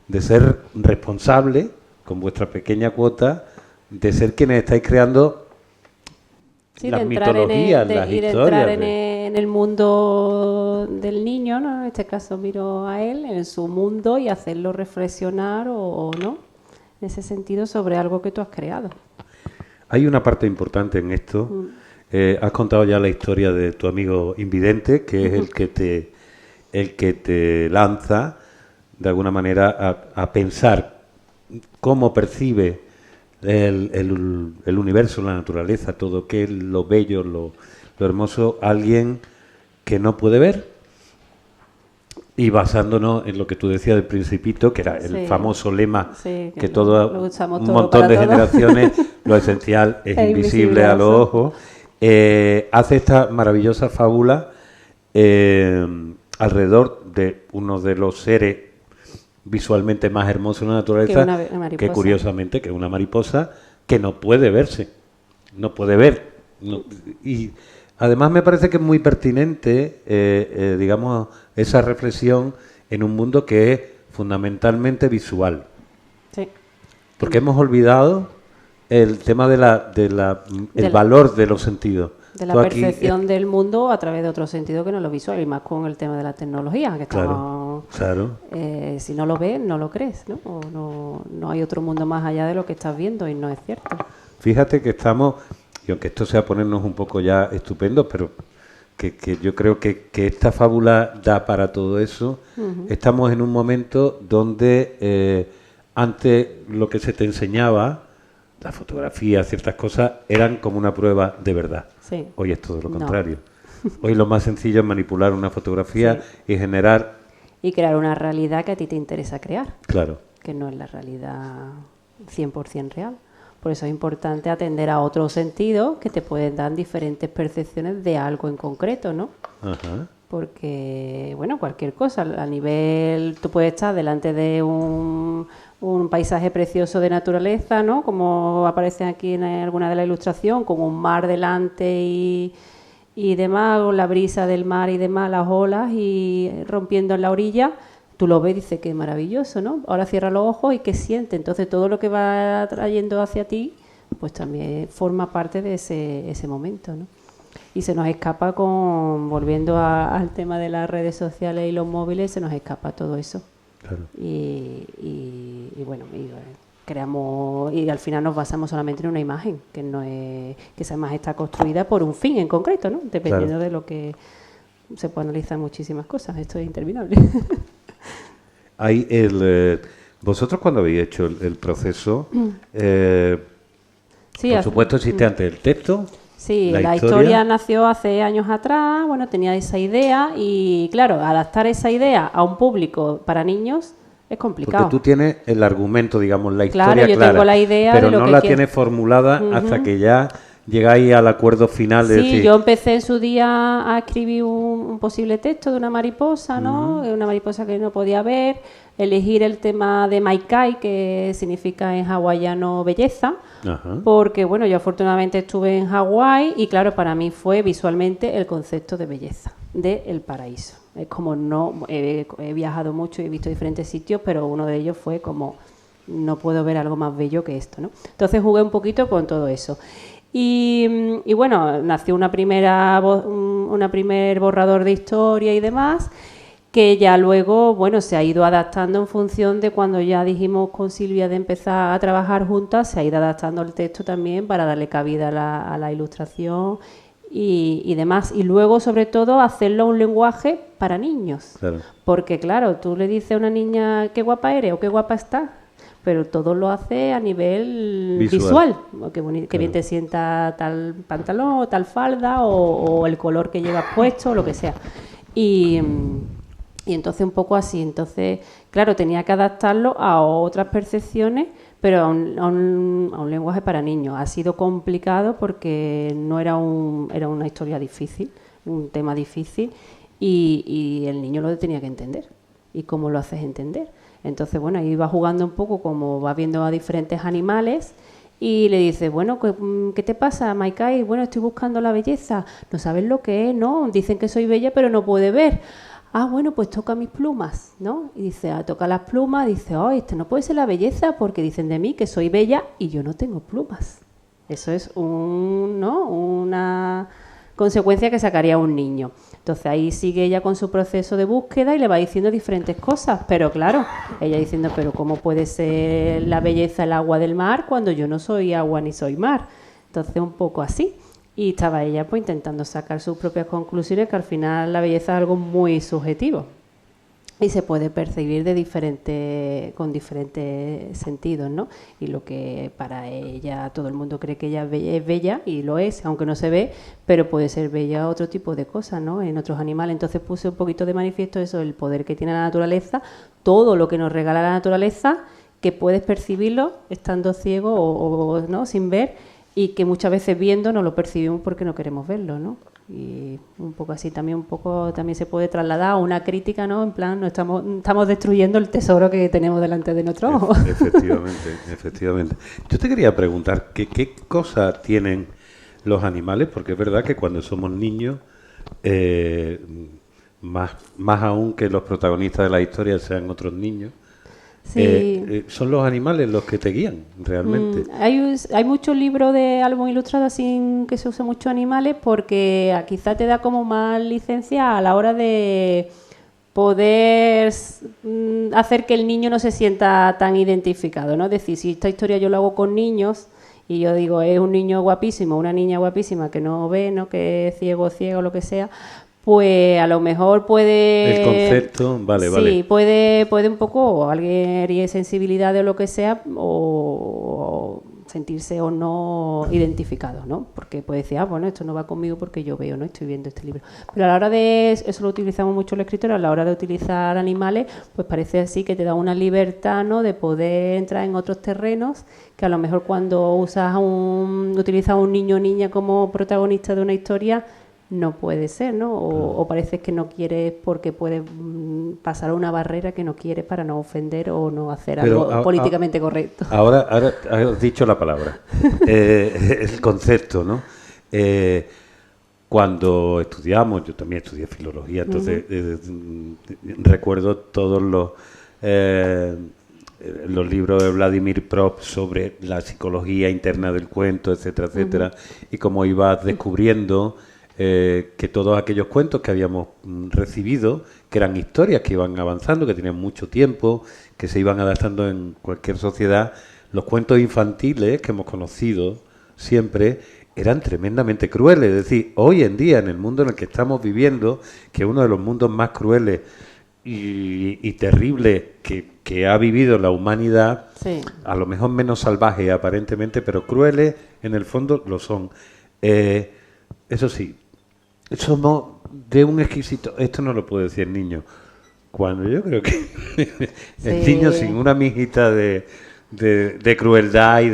S1: de ser responsables, con vuestra pequeña cuota, de ser quienes estáis creando
S2: Sí,
S1: las
S2: de entrar
S1: mitologías, las
S2: de
S1: historias.
S2: entrar en el mundo del niño, ¿no? En este caso miro a él, en su mundo y hacerlo reflexionar o no, en ese sentido, sobre algo que tú has creado.
S1: Hay una parte importante en esto. Has contado ya la historia de tu amigo invidente, que es el que te lanza de alguna manera a pensar cómo percibe el universo, la naturaleza, todo, qué es lo bello, lo hermoso, alguien que no puede ver. Y basándonos en lo que tú decías del Principito, que era el famoso lema que todo un montón de generaciones, lo esencial es invisible a los ojos, hace esta maravillosa fábula alrededor de uno de los seres visualmente más hermosos de la naturaleza, que curiosamente que es una mariposa que no puede verse, no puede ver. No, y además me parece que es muy pertinente, digamos, esa reflexión en un mundo que es fundamentalmente visual.
S2: Sí.
S1: Porque hemos olvidado el tema el valor de los sentidos.
S2: De la percepción del mundo a través de otro sentido que no lo visual, y más con el tema de la tecnología, que estamos,
S1: claro.
S2: Si no lo ves, no lo crees, ¿no? O no hay otro mundo más allá de lo que estás viendo, y no es cierto.
S1: Fíjate que estamos, y aunque esto sea ponernos un poco ya estupendo, pero que yo creo que esta fábula da para todo eso. Estamos en un momento donde antes lo que se te enseñaba, la fotografía, ciertas cosas, eran como una prueba de verdad.
S2: Sí.
S1: Hoy es todo lo contrario. Hoy lo más sencillo es manipular una fotografía y generar...
S2: Y crear una realidad que a ti te interesa crear.
S1: Claro.
S2: Que no es la realidad 100% real. Por eso es importante atender a otros sentidos que te pueden dar diferentes percepciones de algo en concreto, ¿no?
S1: Ajá.
S2: Porque, bueno, cualquier cosa, a nivel, tú puedes estar delante de un paisaje precioso de naturaleza, ¿no? Como aparece aquí en alguna de la ilustración, con un mar delante y demás, con la brisa del mar y demás, las olas y rompiendo en la orilla. Tú lo ves y dices que maravilloso, ¿no? Ahora cierra los ojos y ¿qué siente? Entonces todo lo que va trayendo hacia ti, pues también forma parte de ese momento, ¿no? Y se nos escapa volviendo al tema de las redes sociales y los móviles, se nos escapa todo eso.
S1: Claro.
S2: Y bueno, creamos, y al final nos basamos solamente en una imagen, que no es, que esa imagen está construida por un fin en concreto, ¿no? Dependiendo de lo que se puede analizar muchísimas cosas. Esto es interminable.
S1: Hay vosotros cuando habéis hecho el proceso,
S2: sí,
S1: por supuesto existe antes el texto.
S2: Sí, la historia nació hace años atrás, bueno, tenía esa idea y claro, adaptar esa idea a un público para niños es complicado.
S1: Porque tú tienes el argumento, digamos, la historia
S2: claro, yo
S1: clara,
S2: tengo la idea
S1: pero
S2: de lo
S1: no
S2: que
S1: la
S2: quiero.
S1: tienes formulada hasta que ya llegáis al acuerdo final de decir...
S2: Sí, yo empecé en su día a escribir un posible texto de una mariposa, ¿no? Una mariposa que no podía ver, elegir el tema de Maikai, que significa en hawaiano belleza, porque, bueno, yo afortunadamente estuve en Hawái y, claro, para mí fue visualmente el concepto de belleza, del paraíso. Es como he viajado mucho y he visto diferentes sitios, pero uno de ellos fue como, no puedo ver algo más bello que esto, ¿no? Entonces jugué un poquito con todo eso. Y bueno, nació una primer borrador de historia y demás, que ya luego, bueno, se ha ido adaptando en función de cuando ya dijimos con Silvia de empezar a trabajar juntas, se ha ido adaptando el texto también para darle cabida a la ilustración y demás. Y luego, sobre todo, hacerlo un lenguaje para niños. Claro. Porque, claro, tú le dices a una niña qué guapa eres o qué guapa estás, pero todo lo hace a nivel visual. Que bien te sienta tal pantalón o tal falda o el color que llevas puesto o lo que sea. Y entonces un poco así. Entonces, claro, tenía que adaptarlo a otras percepciones, pero a un lenguaje para niños. Ha sido complicado porque no era una historia difícil, un tema difícil, y el niño lo tenía que entender. ¿Y cómo lo haces entender? Entonces, bueno, ahí va jugando un poco como va viendo a diferentes animales y le dice, bueno, ¿qué te pasa, Maikai? Bueno, estoy buscando la belleza. No sabes lo que es, ¿no? Dicen que soy bella, pero no puede ver. Ah, bueno, pues toca mis plumas, ¿no? Y dice, toca las plumas, dice, este no puede ser la belleza porque dicen de mí que soy bella y yo no tengo plumas. Eso es una consecuencia que sacaría un niño. Entonces ahí sigue ella con su proceso de búsqueda y le va diciendo diferentes cosas, pero claro, ella diciendo, pero ¿cómo puede ser la belleza el agua del mar cuando yo no soy agua ni soy mar? Entonces un poco así. Y estaba ella pues intentando sacar sus propias conclusiones, que al final la belleza es algo muy subjetivo. y se puede percibir con diferentes sentidos, ¿no? Y lo que para ella, todo el mundo cree que ella es bella, y lo es, aunque no se ve, pero puede ser bella otro tipo de cosas, ¿no? En otros animales. Entonces puse un poquito de manifiesto eso, el poder que tiene la naturaleza, todo lo que nos regala la naturaleza, que puedes percibirlo estando ciego o ¿no? sin ver, y que muchas veces viendo no lo percibimos porque no queremos verlo, ¿no? Y un poco así también se puede trasladar a una crítica, ¿no? En plan, no estamos destruyendo el tesoro que tenemos delante de nuestros ojos.
S1: Efectivamente. Yo te quería preguntar qué cosas tienen los animales, porque es verdad que cuando somos niños, más aún que los protagonistas de la historia sean otros niños,
S2: Sí.
S1: son los animales los que te guían realmente.
S2: Hay muchos libros de álbum ilustrado así que se usa mucho animales, porque quizá te da como más licencia a la hora de poder hacer que el niño no se sienta tan identificado, ¿no? Es decir, si esta historia yo la hago con niños y yo digo, es un niño guapísimo, una niña guapísima que no ve, ¿no? Que es ciego o lo que sea, pues a lo mejor puede...
S1: El concepto, vale.
S2: Sí, puede un poco, o alguien herir sensibilidad o lo que sea, o sentirse o no identificado, ¿no? Porque puede decir, bueno, esto no va conmigo porque yo veo, ¿no? Estoy viendo este libro. Pero a la hora de... Eso lo utilizamos mucho los escritores, a la hora de utilizar animales, pues parece así que te da una libertad, ¿no? De poder entrar en otros terrenos, que a lo mejor cuando utilizas a un niño o niña como protagonista de una historia, no puede ser, ¿no? O parece que no quieres porque puedes pasar una barrera que no quieres para no ofender o no hacer algo políticamente correcto.
S1: Ahora has dicho la palabra, el concepto, ¿no? Cuando estudiamos, yo también estudié filología, entonces recuerdo todos los libros de Vladimir Propp sobre la psicología interna del cuento, etcétera, etcétera, y cómo ibas descubriendo que todos aquellos cuentos que habíamos recibido, que eran historias que iban avanzando, que tenían mucho tiempo, que se iban adaptando en cualquier sociedad, los cuentos infantiles que hemos conocido siempre eran tremendamente crueles. Es decir, hoy en día, en el mundo en el que estamos viviendo, que es uno de los mundos más crueles y terribles que ha vivido la humanidad, sí, a lo mejor menos salvajes aparentemente, pero crueles en el fondo lo son. Eso sí, somos de un exquisito... Esto no lo puede decir el niño. Cuando yo creo que el niño sin una mijita de crueldad y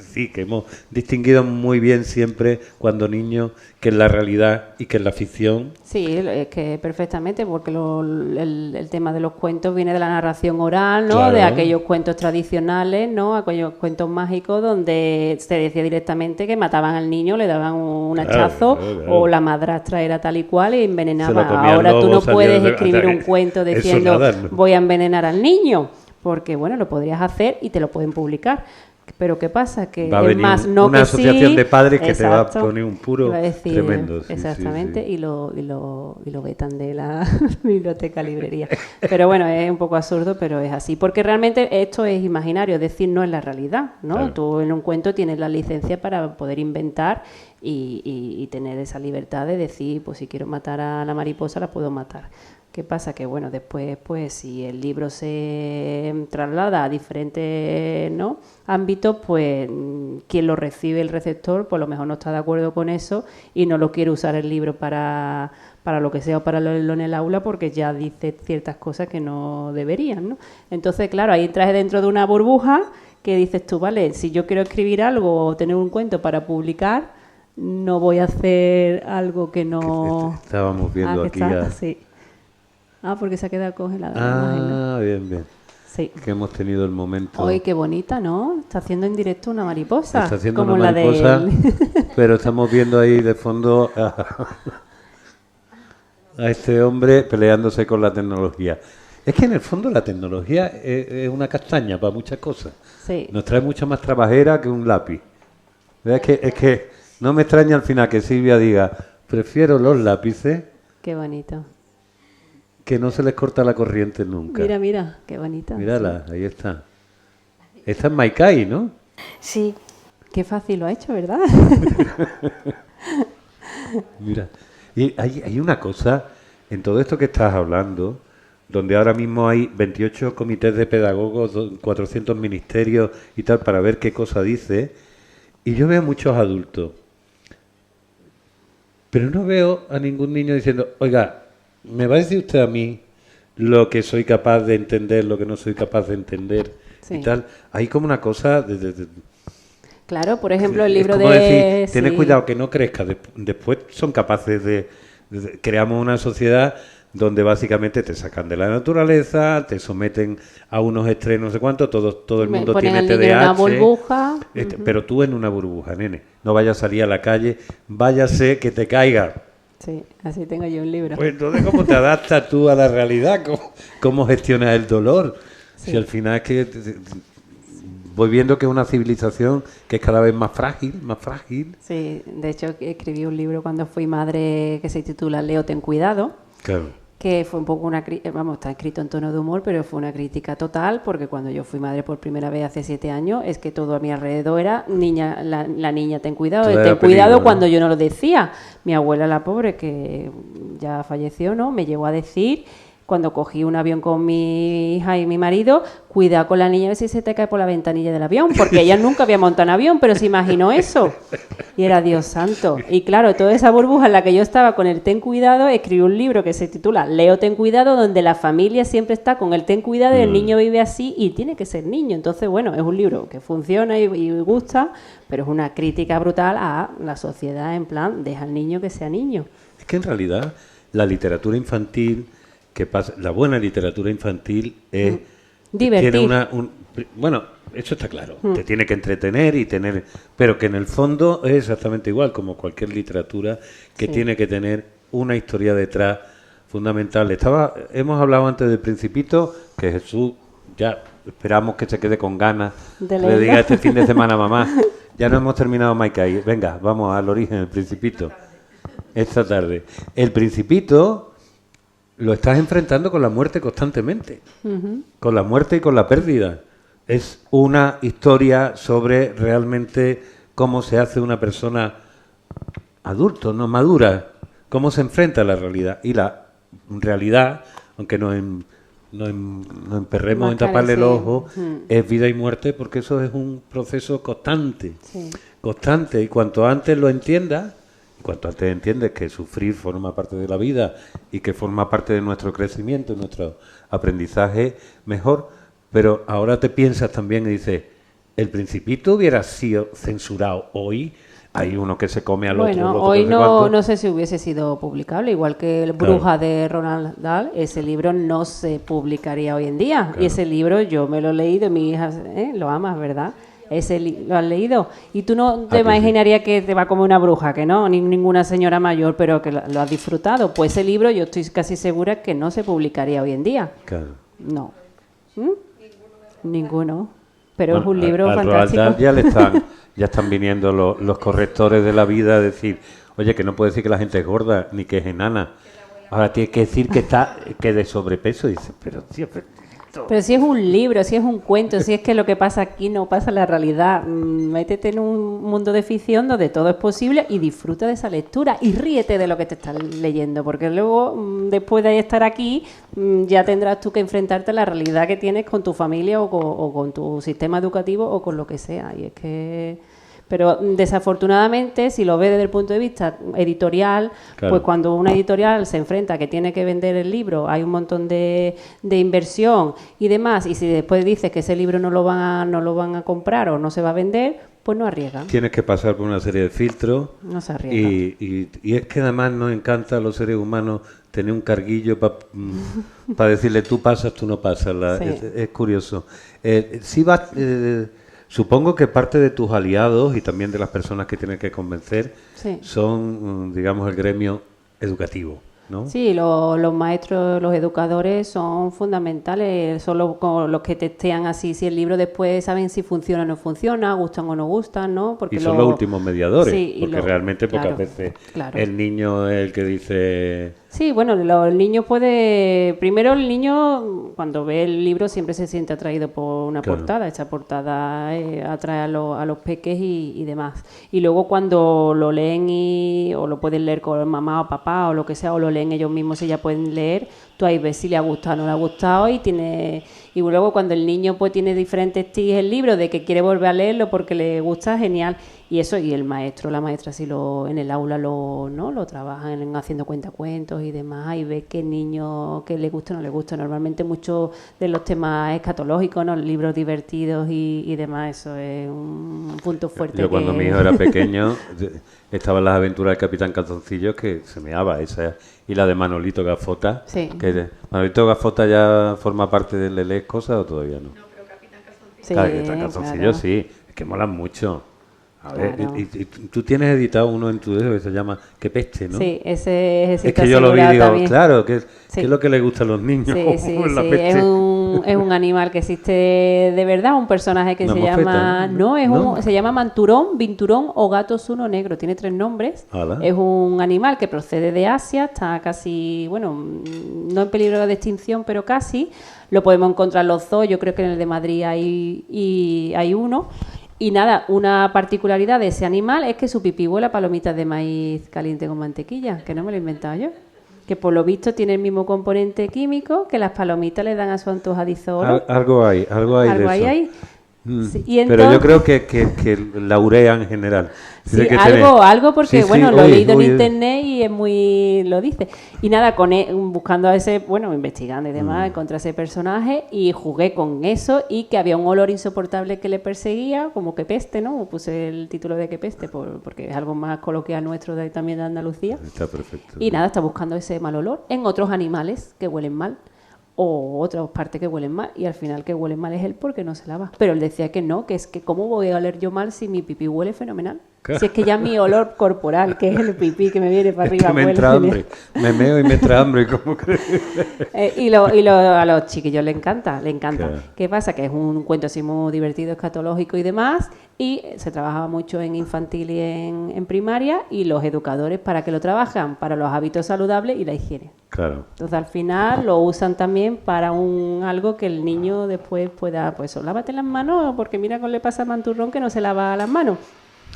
S1: sí, que hemos distinguido muy bien siempre cuando niños que es la realidad y que es la ficción.
S2: Sí, es que perfectamente, porque el tema de los cuentos viene de la narración oral, ¿no? Claro. De aquellos cuentos tradicionales, ¿no? Aquellos cuentos mágicos donde se decía directamente que mataban al niño, le daban un hachazo, claro. O la madrastra era tal y cual y envenenaba. Ahora tú no puedes escribir un cuento diciendo voy a envenenar al niño, porque bueno, lo podrías hacer y te lo pueden publicar. Pero ¿qué pasa? Que
S1: va a venir
S2: más no
S1: una
S2: que
S1: asociación
S2: sí,
S1: de padres que
S2: exacto,
S1: te va a poner un puro tremendo. Sí,
S2: exactamente,
S1: sí.
S2: Y lo vetan de la biblioteca, librería. Pero bueno, es un poco absurdo, pero es así. Porque realmente esto es imaginario, es decir, no es la realidad, ¿no? Claro. Tú en un cuento tienes la licencia para poder inventar y tener esa libertad de decir, pues si quiero matar a la mariposa, la puedo matar. ¿Qué pasa? Que bueno, después, pues si el libro se traslada a diferentes, ¿no?, ámbitos, pues quien lo recibe, el receptor, pues a lo mejor no está de acuerdo con eso y no lo quiere usar el libro para lo que sea o para leerlo en el aula porque ya dice ciertas cosas que no deberían, ¿no? Entonces, claro, ahí entras dentro de una burbuja que dices tú, vale, si yo quiero escribir algo o tener un cuento para publicar, no voy a hacer algo que no...
S1: Estábamos viendo aquí ya...
S2: Sí. Porque se ha quedado congelada la imagen, ¿no?
S1: Bien.
S2: Sí.
S1: Que hemos tenido el momento...
S2: ¡Ay, qué bonita!, ¿no? Está haciendo en directo una mariposa.
S1: Está haciendo
S2: como
S1: una mariposa,
S2: la de
S1: pero estamos viendo ahí de fondo a este hombre peleándose con la tecnología. Es que en el fondo la tecnología es una castaña para muchas cosas.
S2: Sí.
S1: Nos trae mucha más trabajera que un lápiz. Es que no me extraña al final que Silvia diga, prefiero los lápices...
S2: Qué bonito.
S1: Que no se les corta la corriente nunca.
S2: Mira, qué bonita.
S1: Mírala, sí. Ahí está. Esta es Maikai, ¿no?
S4: Sí.
S2: Qué fácil lo ha hecho, ¿verdad?
S1: Mira, y hay una cosa, en todo esto que estás hablando, donde ahora mismo hay 28 comités de pedagogos, 400 ministerios y tal, para ver qué cosa dice, y yo veo muchos adultos, pero no veo a ningún niño diciendo, oiga, ¿me va a decir usted a mí lo que soy capaz de entender, lo que no soy capaz de entender y tal? Hay como una cosa de
S2: Claro, por ejemplo, el libro
S1: es como
S2: de...
S1: decir, ten
S2: sí.
S1: cuidado que no crezca. Después son capaces de creamos una sociedad donde básicamente te sacan de la naturaleza, te someten a unos estrés, no sé cuánto, todo el mundo
S2: ponen
S1: tiene
S2: al niño en
S1: TDAH.
S2: una burbuja.
S1: Pero tú en una burbuja, nene. No vayas a salir a la calle, váyase que te caiga.
S2: Sí, así tengo yo un libro.
S1: Pues entonces, ¿cómo te adaptas tú a la realidad? ¿Cómo gestionas el dolor?
S2: Sí.
S1: Si al final es que voy viendo que es una civilización que es cada vez más frágil, más frágil.
S2: Sí, de hecho escribí un libro cuando fui madre que se titula Leo, ten cuidado.
S1: Claro.
S2: Que fue un poco está escrito en tono de humor, pero fue una crítica total, porque cuando yo fui madre por primera vez hace 7 años, es que todo a mi alrededor era niña, la niña, ten cuidado,
S1: Todo
S2: ten
S1: era
S2: cuidado,
S1: peligro, ¿no?
S2: cuando yo no lo decía. Mi abuela, la pobre, que ya falleció, ¿no? Me llegó a decir, cuando cogí un avión con mi hija y mi marido, cuida con la niña a ver si se te cae por la ventanilla del avión, porque ella nunca había montado en avión, pero se imaginó eso. Y era Dios santo. Y claro, toda esa burbuja en la que yo estaba con el ten cuidado, escribí un libro que se titula Leo, ten cuidado, donde la familia siempre está con el ten cuidado y el niño vive así y tiene que ser niño. Entonces, bueno, es un libro que funciona y gusta, pero es una crítica brutal a la sociedad, en plan, deja al niño que sea niño.
S1: Es que en realidad la literatura infantil, la buena literatura infantil es
S2: Divertir.
S1: tiene bueno, eso está claro, te tiene que entretener y tener, pero que en el fondo es exactamente igual como cualquier literatura que
S2: Sí.
S1: tiene que tener una historia detrás fundamental. Hemos hablado antes del Principito, que Jesús ya esperamos que se quede con ganas
S2: De
S1: le
S2: leerlo.
S1: diga este fin de semana, mamá, ya no hemos terminado Maikai, venga, vamos al origen del Principito esta tarde. El Principito lo estás enfrentando con la muerte constantemente, con la muerte y con la pérdida. Es una historia sobre realmente cómo se hace una persona adulto, no madura, cómo se enfrenta a la realidad. Y la realidad, aunque nos emperremos en taparle el ojo, es vida y muerte, porque eso es un proceso constante,
S2: Sí.
S1: constante. Y cuanto antes lo entiendas, cuanto antes entiendes que sufrir forma parte de la vida y que forma parte de nuestro crecimiento y nuestro aprendizaje, mejor. Pero ahora te piensas también y dices, ¿el Principito hubiera sido censurado hoy? Hay uno que se come al otro.
S2: Bueno,
S1: el otro
S2: hoy
S1: que no sé cuánto.
S2: no sé si hubiese sido publicable, igual que el Bruja de Roald Dahl, ese libro no se publicaría hoy en día.
S1: Claro.
S2: Y ese libro yo me lo he leído, mi hija lo amas, ¿verdad? ¿Lo has leído? Y tú no te
S1: que sí.
S2: imaginarías que te va a comer una bruja, que no, ninguna señora mayor, pero que lo has disfrutado. Pues ese libro yo estoy casi segura que no se publicaría hoy en día.
S1: Claro.
S2: No. ¿Mm? Ninguno. Pero
S1: Bueno,
S2: es un libro
S1: al Roald
S2: fantástico.
S1: Dahl ya están viniendo los correctores de la vida a decir, oye, que no puede decir que la gente es gorda ni que es enana. Ahora tienes que decir que de sobrepeso. Y dices, pero tío,
S2: Pero si es un libro, si es un cuento, si es que lo que pasa aquí no pasa en la realidad, métete en un mundo de ficción donde todo es posible y disfruta de esa lectura y ríete de lo que te estás leyendo, porque luego, después de estar aquí, ya tendrás tú que enfrentarte a la realidad que tienes con tu familia o con tu sistema educativo o con lo que sea. Y es que... Pero desafortunadamente, si lo ves desde el punto de vista editorial,
S1: Claro.
S2: pues cuando una editorial se enfrenta a que tiene que vender el libro, hay un montón de inversión y demás, y si después dices que ese libro no lo van a comprar o no se va a vender, pues no arriesgan,
S1: tienes que pasar por una serie de filtros.
S2: no se arriesgan.
S1: Y es que además nos encanta a los seres humanos tener un carguillo para decirle tú pasas, tú no pasas.
S2: Sí.
S1: Es curioso. Supongo que parte de tus aliados y también de las personas que tienes que convencer
S2: Sí.
S1: son, digamos, el gremio educativo, ¿no?
S2: Sí, los maestros, los educadores son fundamentales, son los que testean así si el libro después saben si funciona o no funciona, gustan o no gustan, ¿no?
S1: Y son los últimos mediadores,
S2: Sí, y
S1: porque realmente pocas
S2: claro,
S1: veces
S2: claro.
S1: el niño es el que dice
S2: Sí, bueno, el niño puede... Primero el niño, cuando ve el libro, siempre se siente atraído por una
S1: Claro.
S2: portada. Esa portada atrae a los peques y demás. Y luego cuando lo leen o lo pueden leer con mamá o papá o lo que sea, o lo leen ellos mismos y ya pueden leer, tú ahí ves si le ha gustado o no le ha gustado y luego cuando el niño pues tiene diferentes tics el libro de que quiere volver a leerlo porque le gusta, genial. Y eso, y el maestro, la maestra, si en el aula lo trabajan haciendo cuentacuentos y demás, y ve que el niño que le gusta o no le gusta. Normalmente muchos de los temas escatológicos, ¿no? Libros divertidos y demás, eso es un punto fuerte.
S1: Yo cuando mi hijo era pequeño, estaban las aventuras del Capitán Calzoncillos que se meaba, esa y la de Manolito Gafota.
S2: Sí.
S1: ¿Manolito Gafota ya forma parte de Lees Cosas o todavía no?
S2: Sí,
S1: Capitán Calzoncillos,
S2: claro.
S1: sí, es que molan mucho. A ver,
S2: Claro.
S1: y tú tienes editado uno en tu dedo que se llama Qué peste, ¿no?
S2: Sí, ese
S1: Es que yo lo vi y digo,
S2: también.
S1: claro, ¿qué
S2: Sí.
S1: es lo que le gusta a los niños?
S2: Sí, sí,
S1: La
S2: sí.
S1: peste.
S2: Es un animal que existe de verdad, un personaje que
S1: Una
S2: se
S1: mofeta,
S2: llama...
S1: ¿no?
S2: No, se llama Manturón, Vinturón o Gato Zuno Negro. Tiene 3 nombres.
S1: Hala.
S2: Es un animal que procede de Asia, está casi, bueno, no en peligro de extinción, pero casi. Lo podemos encontrar en los zoos, yo creo que en el de Madrid hay uno. Y nada, una particularidad de ese animal es que su pipí huele a palomitas de maíz caliente con mantequilla, que no me lo he inventado yo. Que por lo visto tiene el mismo componente químico que las palomitas le dan a su antojadizo olor.
S1: Algo hay
S2: Algo
S1: de
S2: ahí
S1: eso.
S2: hay.
S1: Mm.
S2: Sí, y
S1: Pero yo
S2: entonces-
S1: creo que la urea en general.
S2: Sí,
S1: Tiene que
S2: algo porque,
S1: Sí, sí,
S2: bueno, lo he
S1: oye,
S2: leído en
S1: oye.
S2: internet y es muy... lo dice. Y nada, buscando a ese, bueno, investigando y demás, encontré ese personaje y jugué con eso y que había un olor insoportable que le perseguía, como que peste, ¿no? Puse el título de que peste porque es algo más coloquial nuestro también de Andalucía.
S1: Está perfecto.
S2: Y nada, está buscando ese mal olor en otros animales que huelen mal o otras partes que huelen mal y al final que huelen mal es él porque no se lava. Pero él decía que no, que es que cómo voy a oler yo mal si mi pipí huele fenomenal. Si es que ya mi olor corporal, que es el pipí que me viene para
S1: Es
S2: arriba,
S1: que me
S2: huele
S1: entra
S2: genial.
S1: hambre. Me meo y me entra hambre. ¿Cómo crees?
S2: A los chiquillos le encanta, le encanta.
S1: Claro.
S2: ¿Qué pasa? Que es un cuento así muy divertido, escatológico y demás, y se trabajaba mucho en infantil y en primaria, y los educadores para que lo trabajan, para los hábitos saludables y la higiene.
S1: Claro.
S2: Entonces al final lo usan también para algo que el niño después pueda, pues, o lávate las manos, porque mira cómo le pasa a Manturrón que no se lava las manos,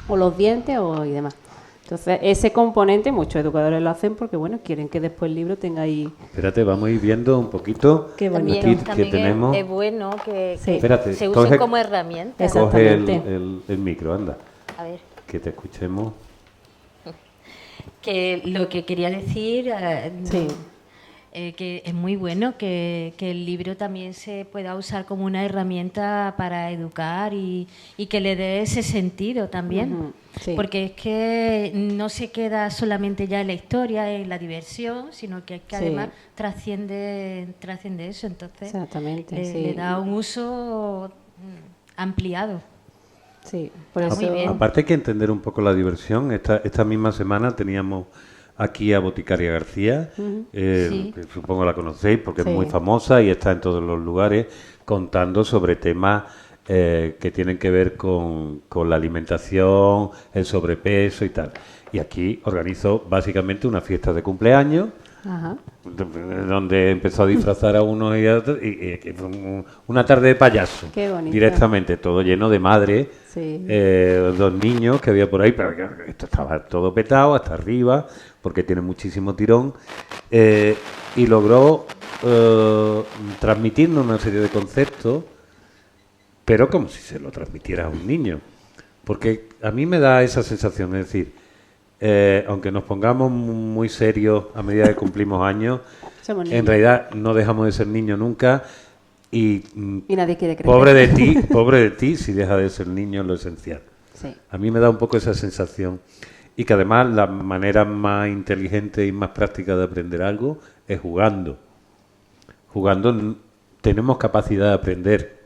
S2: o los dientes y demás. Entonces ese componente muchos educadores lo hacen porque, bueno, quieren que después el libro tenga ahí...
S1: Espérate, vamos a ir viendo un poquito.
S2: Qué
S4: También,
S2: bonito.
S1: Aquí que
S4: también
S1: tenemos.
S4: es bueno que
S2: Sí.
S1: Espérate,
S4: se usen
S1: coge-
S4: como herramienta.
S2: Exacto.
S1: Coge
S2: Exactamente.
S1: el micro, anda.
S4: A ver,
S1: Que te escuchemos.
S3: Que lo que quería decir,
S2: Sí.
S3: que es muy bueno que el libro también se pueda usar como una herramienta para educar y que le dé ese sentido también.
S2: Ujú, sí.
S3: Porque es que no se queda solamente ya en la historia, en la diversión, sino que es que
S2: Sí.
S3: además trasciende eso. Entonces
S2: Exactamente,
S3: le,
S2: sí.
S3: le da un uso ampliado.
S2: Sí, por
S3: Muy
S2: eso...
S3: bien.
S1: Aparte hay que entender un poco la diversión. Esta misma semana teníamos aquí a Boticaria García,
S3: Sí.
S1: que supongo la conocéis porque
S2: Sí.
S1: es muy famosa y está en todos los lugares contando sobre temas que tienen que ver con la alimentación, el sobrepeso y tal. Y aquí organizó básicamente una fiesta de cumpleaños
S2: Ajá.
S1: donde empezó a disfrazar a unos y a otros, y que fue una tarde de payaso.
S2: Qué bonito.
S1: Directamente, todo lleno de madres,
S2: Sí.
S1: 2 niños que había por ahí, pero que esto estaba todo petado hasta arriba, porque tiene muchísimo tirón, y logró transmitirnos una serie de conceptos, pero como si se lo transmitiera a un niño. Porque a mí me da esa sensación, es decir, aunque nos pongamos muy serios a medida que cumplimos años,
S2: Somos niños.
S1: en realidad no dejamos de ser niños nunca y
S2: Y nadie quiere crecer.
S1: pobre de ti si dejas de ser niño en lo esencial.
S2: Sí.
S1: A mí me da un poco esa sensación y que además la manera más inteligente y más práctica de aprender algo es jugando. Jugando tenemos capacidad de aprender.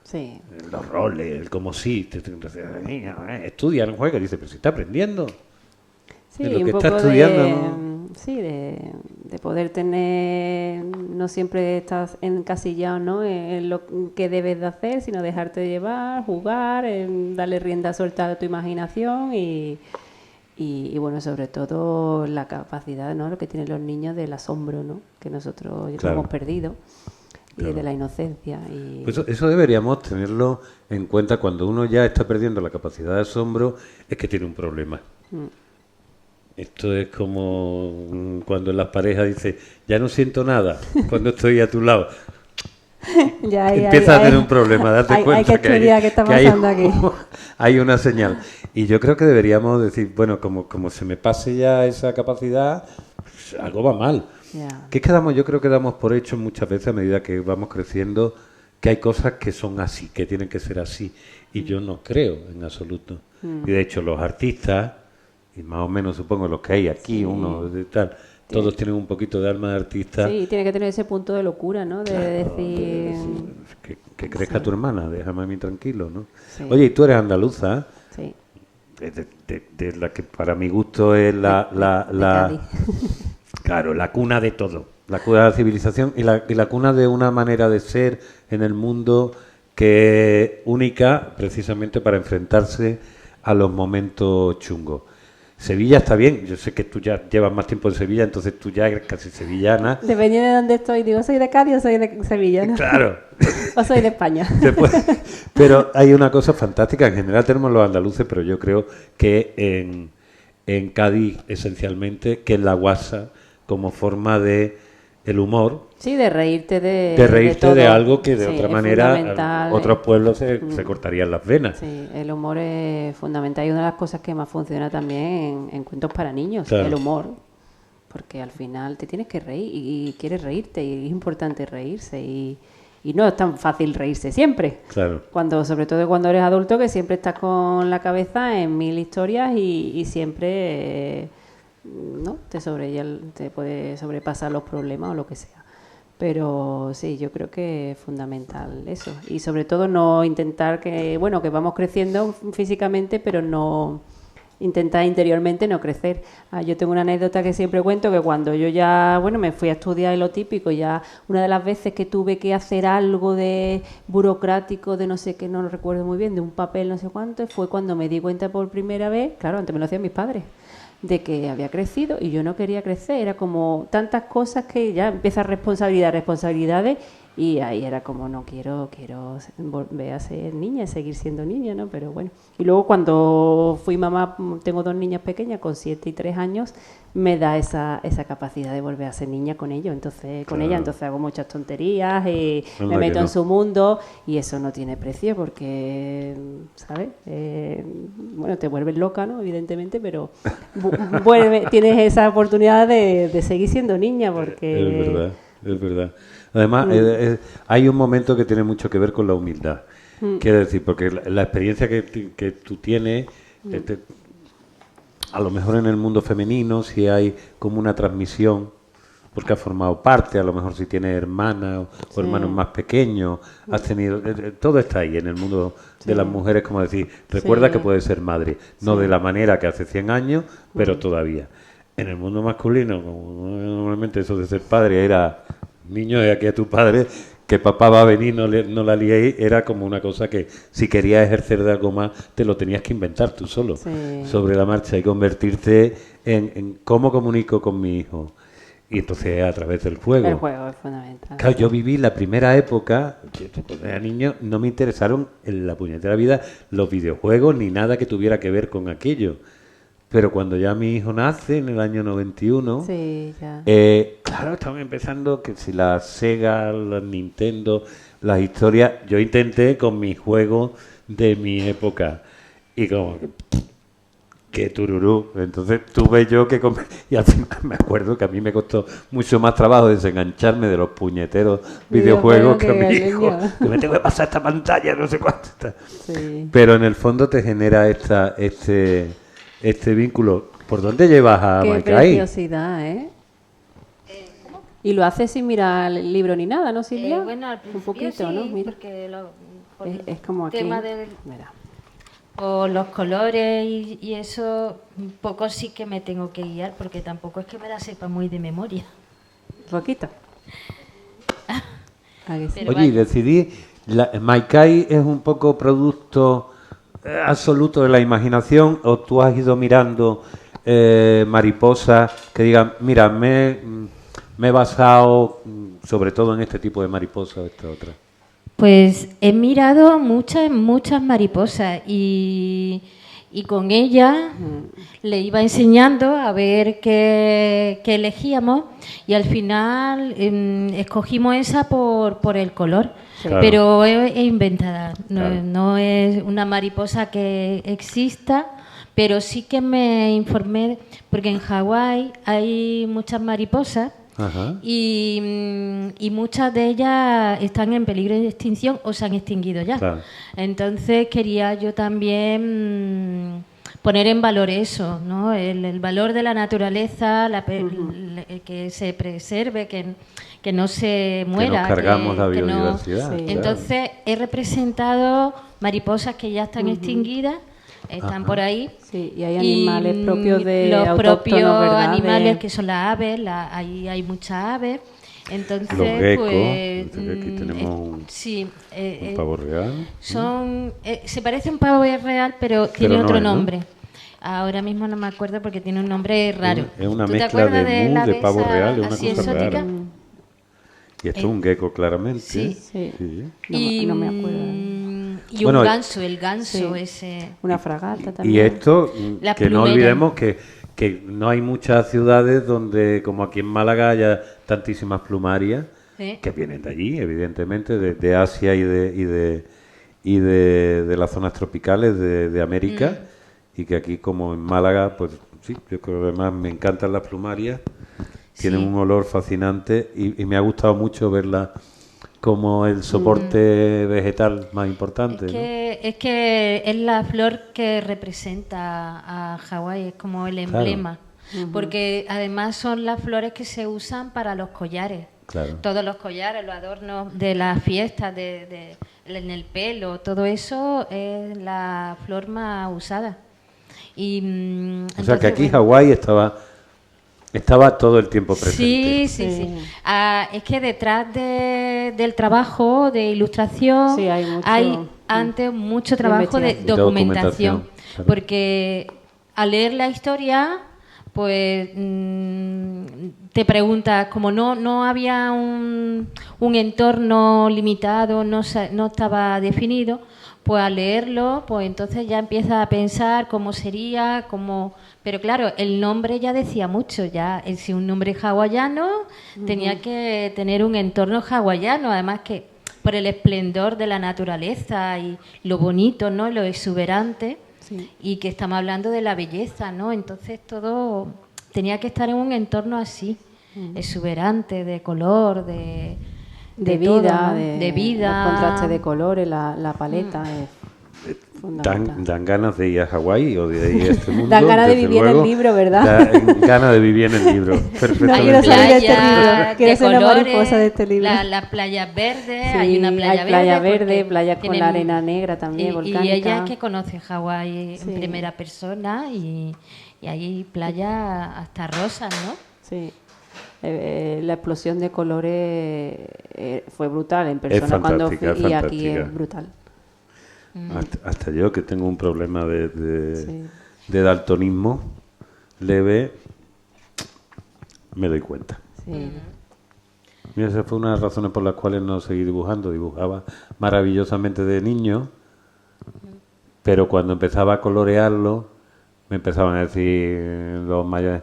S2: Sí.
S1: Los roles, el cómo sí, estudia, no juega, dice, pero si está aprendiendo.
S2: Sí,
S1: de lo
S2: un
S1: que
S2: poco
S1: está estudiando, ¿no?
S2: sí, de poder tener, no siempre estás encasillado, ¿no?, en lo que debes de hacer, sino dejarte llevar, jugar, darle rienda suelta a tu imaginación y Y bueno, sobre todo la capacidad, ¿no?, lo que tienen los niños del asombro, ¿no?, que nosotros hemos perdido, y de la inocencia. Y...
S1: Pues eso deberíamos tenerlo en cuenta cuando uno ya está perdiendo la capacidad de asombro, es que tiene un problema. Esto es como cuando en las parejas dice, ya no siento nada cuando estoy a tu lado. Empieza a tener un problema, date cuenta
S2: hay que estudiar qué está pasando aquí.
S1: Hay una señal. Y yo creo que deberíamos decir, bueno, como se me pase ya esa capacidad, pues, algo va mal. Que yo creo que damos por hecho muchas veces a medida que vamos creciendo que hay cosas que son así, que tienen que ser así. Y yo no creo en absoluto. Y de hecho los artistas, y más o menos supongo los que hay aquí, uno de tal, todos tienen un poquito de alma de artista.
S2: Sí, tiene que tener ese punto de locura, ¿no? De decir...
S1: Que crezca tu hermana, déjame a mí tranquilo, ¿no? Sí. Oye, y tú eres andaluza.
S2: Sí.
S1: De la que para mi gusto es claro, la cuna de todo. La cuna de la civilización y la cuna de una manera de ser en el mundo que es única precisamente para enfrentarse a los momentos chungos. Sevilla está bien, yo sé que tú ya llevas más tiempo en Sevilla, entonces tú ya eres casi sevillana.
S2: Dependiendo de dónde estoy, digo, ¿soy de Cádiz o soy de Sevilla? ¿No?
S1: Claro.
S2: O soy de España.
S1: Pero hay una cosa fantástica, en general tenemos los andaluces, pero yo creo que en Cádiz esencialmente, que es la guasa como forma de el humor.
S2: Sí, de reírte
S1: de algo que de otra manera otros pueblos se cortarían las venas.
S2: Sí, el humor es fundamental y una de las cosas que más funciona también en cuentos para niños,
S1: claro.
S2: El humor, porque al final te tienes que reír y quieres reírte y es importante reírse y no es tan fácil reírse siempre.
S1: Claro.
S2: Sobre todo cuando eres adulto, que siempre estás con la cabeza en 1000 historias y siempre ¿no? te puede sobrepasar los problemas o lo que sea. Pero sí, yo creo que es fundamental eso. Y sobre todo no intentar que vamos creciendo físicamente, pero no intentar interiormente no crecer. Yo tengo una anécdota que siempre cuento, que cuando yo ya, me fui a estudiar lo típico, ya una de las veces que tuve que hacer algo de burocrático, de no sé qué, no lo recuerdo muy bien, de un papel no sé cuánto, fue cuando me di cuenta por primera vez, claro, antes me lo hacían mis padres, de que había crecido y yo no quería crecer. Era como tantas cosas que ya empieza responsabilidades y ahí era como no quiero volver a ser niña, seguir siendo niña, ¿no? Pero bueno. Y luego cuando fui mamá, tengo 2 niñas pequeñas con 7 y 3 años, me da esa capacidad de volver a ser niña con ellos, entonces con ella, entonces hago muchas tonterías y me meto en su mundo y eso no tiene precio porque, ¿sabes? Te vuelves loca, ¿no? Evidentemente, pero tienes esa oportunidad de seguir siendo niña porque...
S1: Es verdad. Además, hay un momento que tiene mucho que ver con la humildad. Quiero decir, porque la experiencia que tú tienes, a lo mejor en el mundo femenino, si hay como una transmisión, porque has formado parte, a lo mejor si tienes hermanas o hermanos más pequeños, has tenido... todo está ahí en el mundo de las mujeres, como decir, recuerda que puedes ser madre, no de la manera que hace 100 años, pero todavía. En el mundo masculino, como normalmente eso de ser padre era... niño, aquí a tu padre, que papá va a venir, no la liéis, era como una cosa que si querías ejercer de algo más, te lo tenías que inventar tú solo, sobre la marcha, y convertirte en cómo comunico con mi hijo. Y entonces a través del juego.
S2: El juego es fundamental.
S1: Claro, yo viví la primera época, cuando era niño, no me interesaron en la puñetera vida los videojuegos ni nada que tuviera que ver con aquello. Pero cuando ya mi hijo nace, en el año 91, claro, estaban empezando que si la Sega, la Nintendo, las historias... Yo intenté con mis juegos de mi época y como que tururú. Entonces tuve yo que... Y al final me acuerdo que a mí me costó mucho más trabajo desengancharme de los puñeteros videojuegos que a mi hijo. Que me tengo que pasar esta pantalla, no sé cuánto está. Sí. Pero en el fondo te genera este vínculo. ¿Por dónde llevas a Maikai?
S2: Qué preciosidad, ¿eh? Y lo haces sin mirar el libro ni nada, ¿no, Silvia?
S4: Al principio
S2: un poquito,
S4: sí,
S2: ¿no? Mira.
S4: Porque
S2: es como aquí.
S4: Tema o los colores y eso, un poco sí que me tengo que guiar, porque tampoco es que me la sepa muy de memoria.
S2: Un poquito.
S1: Oye, decidí, Maikai es un poco producto absoluto de la imaginación, o tú has ido mirando mariposas que digan, mira, me he basado sobre todo en este tipo de mariposas, esta otra?
S3: Pues he mirado muchas mariposas y con ella le iba enseñando a ver qué elegíamos y al final escogimos esa por el color.
S1: Claro.
S3: Pero es inventada,
S1: Claro.
S3: no es una mariposa que exista, pero sí que me informé, porque en Hawái hay muchas mariposas.
S1: Ajá.
S3: Y muchas de ellas están en peligro de extinción o se han extinguido ya.
S1: Claro.
S3: Entonces quería yo también poner en valor eso, ¿no? El valor de la naturaleza, el que se preserve, que no se muera.
S1: Que nos cargamos la
S3: que no-
S1: biodiversidad.
S2: Sí.
S1: claro.
S3: Entonces he representado mariposas que ya están extinguidas, están
S1: Ajá.
S3: por ahí.
S2: Sí, y hay animales propios de
S3: los
S2: autóctonos,
S3: propios
S2: ¿verdad?
S3: animales
S2: De-
S3: que son las aves, ahí hay muchas aves. Entonces,
S1: Los geckos,
S3: pues,
S1: aquí tenemos un pavo real.
S3: se parece a un pavo real, pero tiene
S1: no
S3: otro
S1: es, ¿no?
S3: nombre. Ahora mismo no me acuerdo porque tiene un nombre raro.
S1: Es una
S3: ¿Tú te
S1: mezcla
S3: acuerdas
S1: de
S3: la
S1: mus, de pavo
S3: esa
S1: real, es una
S3: así
S1: cosa
S3: exótica?
S1: rara. Y esto es un gecko, claramente.
S3: Sí.
S2: Sí.
S1: Sí.
S2: No me acuerdo.
S3: Y
S1: Bueno,
S3: un ganso, el ganso
S2: sí.
S3: ese.
S2: Una fragata también.
S1: Y esto,
S3: La
S1: que no
S3: plumera.
S1: olvidemos que no hay muchas ciudades donde, como aquí en Málaga, haya tantísimas plumarias
S3: Sí.
S1: que vienen de allí, evidentemente, de Asia y de las zonas tropicales de América, y que aquí, como en Málaga, pues sí, yo creo que además me encantan las plumarias, tienen
S3: Sí.
S1: un olor fascinante y me ha gustado mucho verlas como el soporte vegetal más importante. ¿no?
S3: Es que es la flor que representa a Hawái, es como el emblema. Porque además son las flores que se usan para los collares.
S1: Claro.
S3: Todos los collares, los adornos de las fiestas, en el pelo, todo eso es la flor más usada. Y,
S1: O sea que
S3: entonces,
S1: aquí
S3: bueno,
S1: Hawái estaba todo el tiempo presente.
S3: sí. Es que detrás del trabajo de ilustración
S2: Sí, hay mucho,
S3: antes mucho trabajo de
S2: investigación.
S3: documentación.
S1: Documentación, claro.
S3: Porque al leer la historia, pues te preguntas, como no había un entorno limitado, no estaba definido, pues al leerlo, pues entonces ya empiezas a pensar cómo sería, pero claro, el nombre ya decía mucho, ya si un nombre hawaiano tenía que tener un entorno hawaiano, además que por el esplendor de la naturaleza y lo bonito, ¿no? Lo exuberante,
S2: Sí.
S3: y que estamos hablando de la belleza, ¿no? Entonces todo tenía que estar en un entorno así, exuberante, de color, de
S2: vida,
S3: todo, ¿no?
S2: de
S3: de vida.
S2: los contrastes de colores, la paleta es fundamental.
S1: Dan ganas de ir a Hawái o de ir a este mundo.
S2: Dan ganas de
S1: desde
S2: vivir en el
S1: luego.
S2: libro, ¿verdad?
S1: Dan ganas de vivir en el libro.
S2: No
S1: Perfectamente.
S2: quiero salir de este
S3: playas
S2: libro, quiero
S3: de
S2: ser la
S3: colores,
S2: mariposa de este libro.
S3: Las playas verdes,
S2: Sí,
S3: hay una playa
S2: hay playa
S3: verde.
S2: verde,
S3: porque
S2: playas con
S3: tienen-
S2: la arena negra también,
S3: y
S2: volcánica.
S3: ella es que conoce Hawái
S2: Sí.
S3: en primera persona y hay playas hasta rosas, ¿no?
S2: Sí. La explosión de colores fue brutal en persona cuando fui,
S1: fantástica,
S2: y aquí
S1: fantástica.
S2: es brutal.
S1: Hasta yo, que tengo un problema
S2: Sí.
S1: de daltonismo leve, me doy cuenta.
S2: Sí.
S1: Mira, esa fue una de las razones por las cuales no seguí dibujando. Dibujaba maravillosamente de niño, pero cuando empezaba a colorearlo, me empezaban a decir los mayores,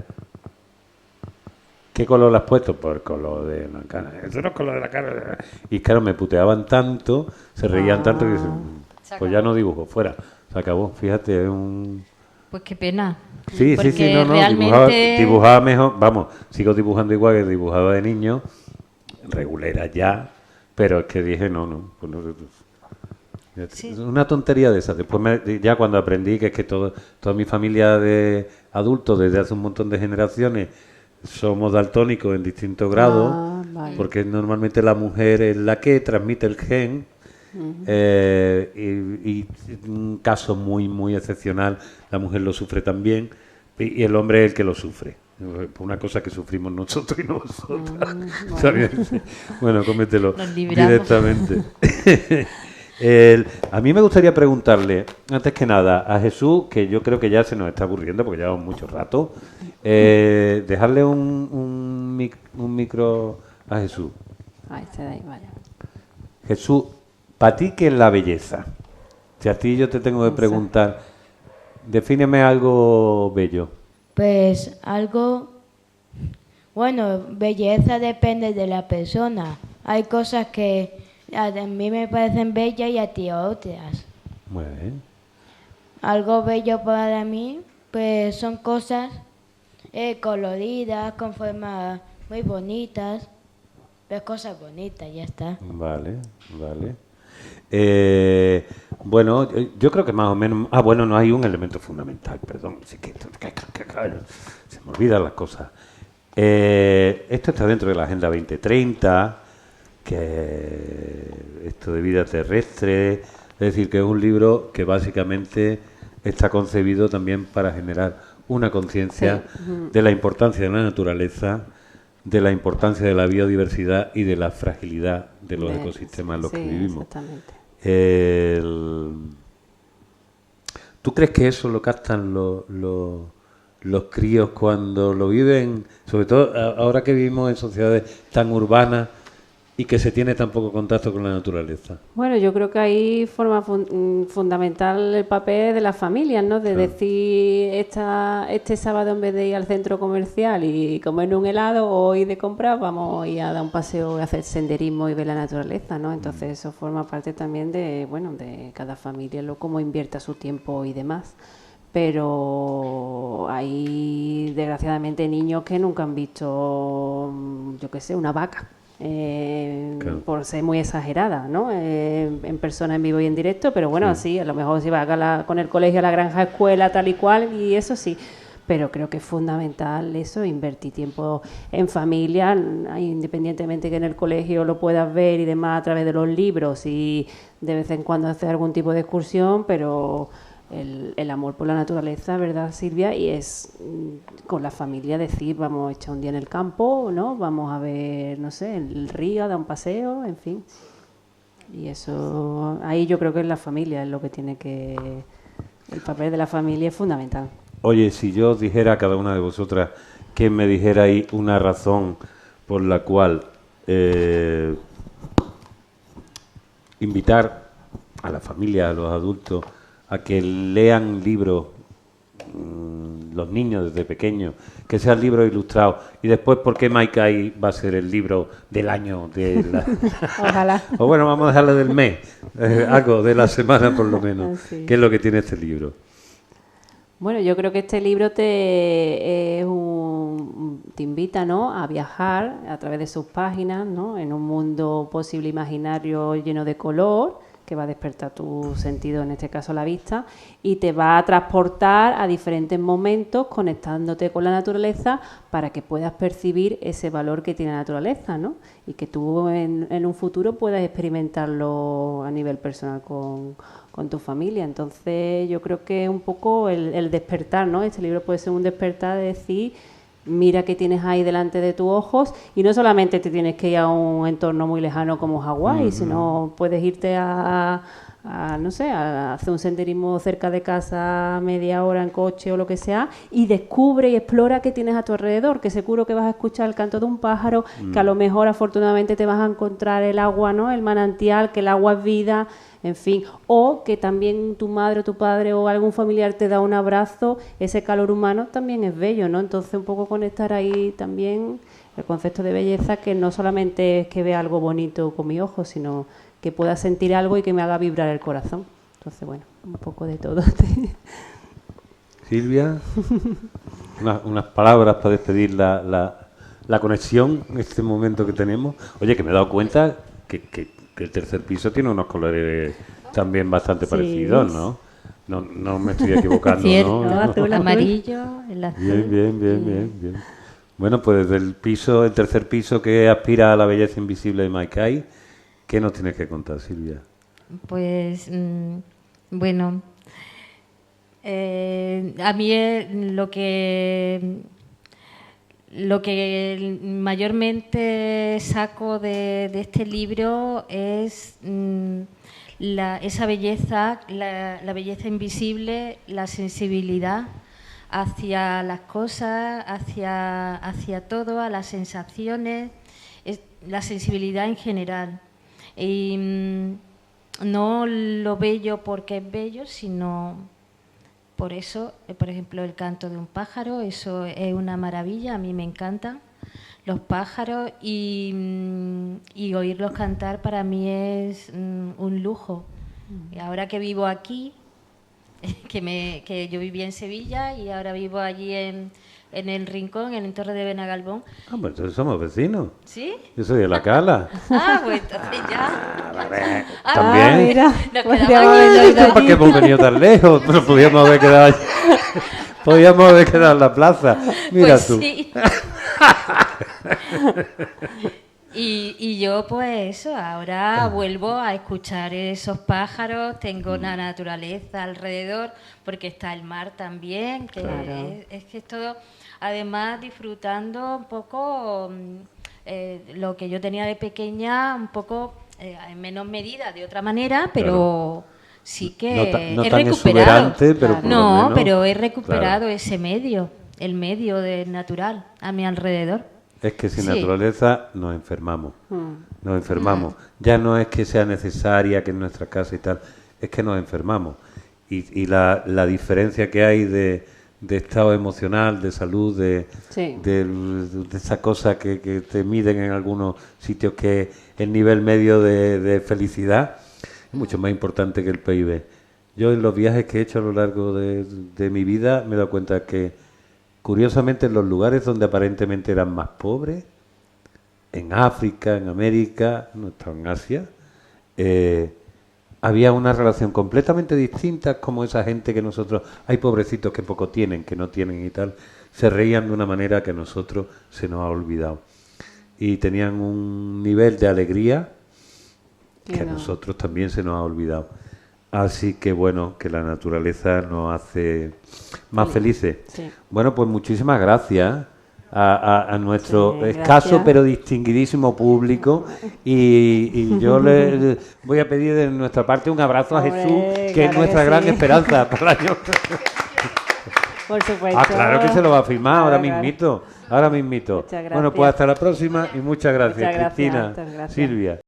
S1: ¿qué color le has puesto? Por el color de la cara. Eso no es color de la cara. Y claro, me puteaban tanto, se reían tanto que dicen, pues ya no dibujo, fuera. Se acabó. Fíjate, es un...
S3: Pues qué pena.
S1: Sí,
S3: Porque
S1: sí, no,
S3: realmente-
S1: dibujaba mejor, vamos, sigo dibujando igual que dibujaba de niño, regulera ya, pero es que dije, no, pues no,
S3: Sí.
S1: es una tontería de esas. Después, ya cuando aprendí que es que toda mi familia de adultos, desde hace un montón de generaciones, somos daltónicos en distintos grados,
S2: Vale.
S1: porque normalmente la mujer es la que transmite el gen, y un caso muy, muy excepcional, la mujer lo sufre también, y el hombre es el que lo sufre. Una cosa que sufrimos nosotros y no vosotras. ¿Sabes? Bueno, cómetelo
S3: Nos libramos.
S1: directamente. A mí me gustaría preguntarle, antes que nada, a Jesús, que yo creo que ya se nos está aburriendo porque llevamos mucho rato, dejarle un micro a Jesús.
S2: Ahí se da ahí, vale.
S1: Jesús, ¿para ti qué es la belleza? Si a ti yo te tengo que preguntar, defíneme algo bello.
S5: Pues algo, bueno, belleza depende de la persona. Hay cosas que a mí me parecen bellas y a ti otras.
S1: Muy bien.
S5: Algo bello para mí, pues son cosas coloridas, con formas muy bonitas. Pues cosas bonitas, ya está.
S1: Vale, vale. Bueno, yo creo que más o menos... Ah, bueno, no hay un elemento fundamental, perdón. Sí que, se me olvidan las cosas. Esto está dentro de la Agenda 2030, que esto de vida terrestre, es decir, que es un libro que básicamente está concebido también para generar una conciencia de la importancia de la naturaleza, de la importancia de la biodiversidad y de la fragilidad de los ecosistemas en los que vivimos.
S2: Exactamente.
S1: ¿Tú crees que eso lo captan los críos cuando lo viven? Sobre todo ahora que vivimos en sociedades tan urbanas y que se tiene tan poco contacto con la naturaleza.
S2: Bueno, yo creo que ahí forma fundamental el papel de las familias, ¿no? De decir, este sábado en vez de ir al centro comercial y comer un helado o ir de compras, vamos a ir a dar un paseo, a hacer senderismo y ver la naturaleza, ¿no? Entonces eso forma parte también de, bueno, de cada familia, cómo invierta su tiempo y demás. Pero hay, desgraciadamente, niños que nunca han visto, yo qué sé, una vaca. Por ser muy exagerada, ¿no? En persona, en vivo y en directo, pero bueno, sí, a lo mejor si va con el colegio a la granja escuela tal y cual, y eso sí, pero creo que es fundamental eso, invertir tiempo en familia, independientemente que en el colegio lo puedas ver y demás a través de los libros y de vez en cuando hacer algún tipo de excursión, pero el amor por la naturaleza, ¿verdad, Silvia? Y es con la familia decir, vamos a echar un día en el campo, ¿no? Vamos a ver, no sé, el río, a dar un paseo, en fin. Y eso, ahí yo creo que es la familia, es lo que tiene que... El papel de la familia es fundamental.
S1: Oye, si yo os dijera a cada una de vosotras que me dijerais una razón por la cual invitar a la familia, a los adultos, a que lean libros, los niños desde pequeños, que sean libros ilustrados, y después por qué Maikai va a ser el libro del año,
S2: Ojalá.
S1: O bueno, vamos a dejarlo del mes, algo de la semana por lo menos.
S2: Sí.
S1: ¿Qué es lo que tiene este libro?
S2: Bueno, yo creo que este libro te invita, ¿no?, a viajar a través de sus páginas, ¿no?, en un mundo posible imaginario lleno de color, que va a despertar tu sentido, en este caso la vista, y te va a transportar a diferentes momentos conectándote con la naturaleza para que puedas percibir ese valor que tiene la naturaleza, ¿no? Y que tú en un futuro puedas experimentarlo a nivel personal con tu familia. Entonces yo creo que es un poco el despertar, ¿no? Este libro puede ser un despertar de decir... Mira qué tienes ahí delante de tus ojos y no solamente te tienes que ir a un entorno muy lejano como Hawái, sino puedes irte a no sé, a hacer un senderismo cerca de casa, media hora en coche o lo que sea, y descubre y explora qué tienes a tu alrededor, que seguro que vas a escuchar el canto de un pájaro, que a lo mejor afortunadamente te vas a encontrar el agua, ¿no?, el manantial, que el agua es vida, en fin, o que también tu madre o tu padre o algún familiar te da un abrazo, ese calor humano también es bello, ¿no? Entonces un poco conectar ahí también el concepto de belleza, que no solamente es que vea algo bonito con mis ojos, sino que pueda sentir algo y que me haga vibrar el corazón. Entonces, bueno, un poco de todo.
S1: Silvia, unas palabras para despedir la conexión en este momento que tenemos. Oye, que me he dado cuenta que el tercer piso tiene unos colores también bastante parecidos, ¿no? No me estoy equivocando,
S3: Cierto,
S1: ¿no?
S3: azul, amarillo, el azul.
S1: Bien. Bueno, pues desde el tercer piso que aspira a la belleza invisible de Maikai, ¿qué nos tienes que contar, Silvia?
S3: Pues, bueno, a mí lo que mayormente saco de este libro es esa belleza, la belleza invisible, la sensibilidad hacia las cosas, hacia todo, a las sensaciones, la sensibilidad en general. Y no lo bello porque es bello, sino por eso, por ejemplo, el canto de un pájaro, eso es una maravilla, a mí me encantan los pájaros y oírlos cantar para mí es un lujo. Y ahora que vivo aquí, que yo vivía en Sevilla y ahora vivo allí en el Rincón, en el Torre de Benagalbón.
S1: Ah, pues entonces somos vecinos.
S3: ¿Sí?
S1: Yo soy de La Cala.
S3: Pues entonces ya.
S1: También.
S2: Mira,
S3: Nos
S2: pues
S3: quedamos
S2: ya
S3: aquí.
S2: hemos ido
S1: ¿Para qué hemos venido tan lejos? Pero podíamos haber quedado allí. Podíamos haber quedado en la plaza. Mira
S3: Pues
S1: tú.
S3: sí. Y yo pues eso, ahora vuelvo a escuchar esos pájaros, tengo la naturaleza alrededor, porque está el mar también, que
S2: Claro.
S3: es que es todo, además disfrutando un poco lo que yo tenía de pequeña, un poco en menos medida, de otra manera, pero sí que
S1: No
S3: he
S1: tan
S3: recuperado.
S1: exuberante, pero por lo
S3: No,
S1: menos,
S3: pero he recuperado
S1: claro.
S3: ese medio, el medio natural a mi alrededor.
S1: Es que sin
S3: Sí.
S1: naturaleza nos enfermamos. Nos enfermamos. Ya no es que sea necesaria que en nuestra casa y tal, es que nos enfermamos. Y la diferencia que hay de estado emocional, de salud, de esa cosa que te miden en algunos sitios, que es el nivel medio de felicidad, es mucho más importante que el PIB. Yo en los viajes que he hecho a lo largo de mi vida me he dado cuenta que, curiosamente, en los lugares donde aparentemente eran más pobres, en África, en América, no estaba en Asia, había una relación completamente distinta, como esa gente que nosotros, hay pobrecitos que poco tienen, que no tienen y tal, se reían de una manera que a nosotros se nos ha olvidado. Y tenían un nivel de alegría que a nosotros también se nos ha olvidado. Así que bueno, que la naturaleza nos hace más felices.
S2: Sí.
S1: Bueno, pues muchísimas gracias a nuestro
S2: Sí,
S1: escaso
S2: gracias.
S1: pero distinguidísimo público y yo le voy a pedir de nuestra parte un abrazo a
S2: Hombre,
S1: Jesús, que
S2: claro
S1: es nuestra
S2: que
S1: gran
S2: sí.
S1: esperanza para el año.
S2: Por supuesto.
S1: Claro que se lo va a firmar ahora
S2: Claro, claro.
S1: mismito. Ahora mismito.
S2: Muchas
S1: Bueno, pues
S2: gracias.
S1: hasta la próxima y muchas gracias,
S2: Muchas gracias,
S1: Cristina,
S2: Héctor, gracias.
S1: Silvia.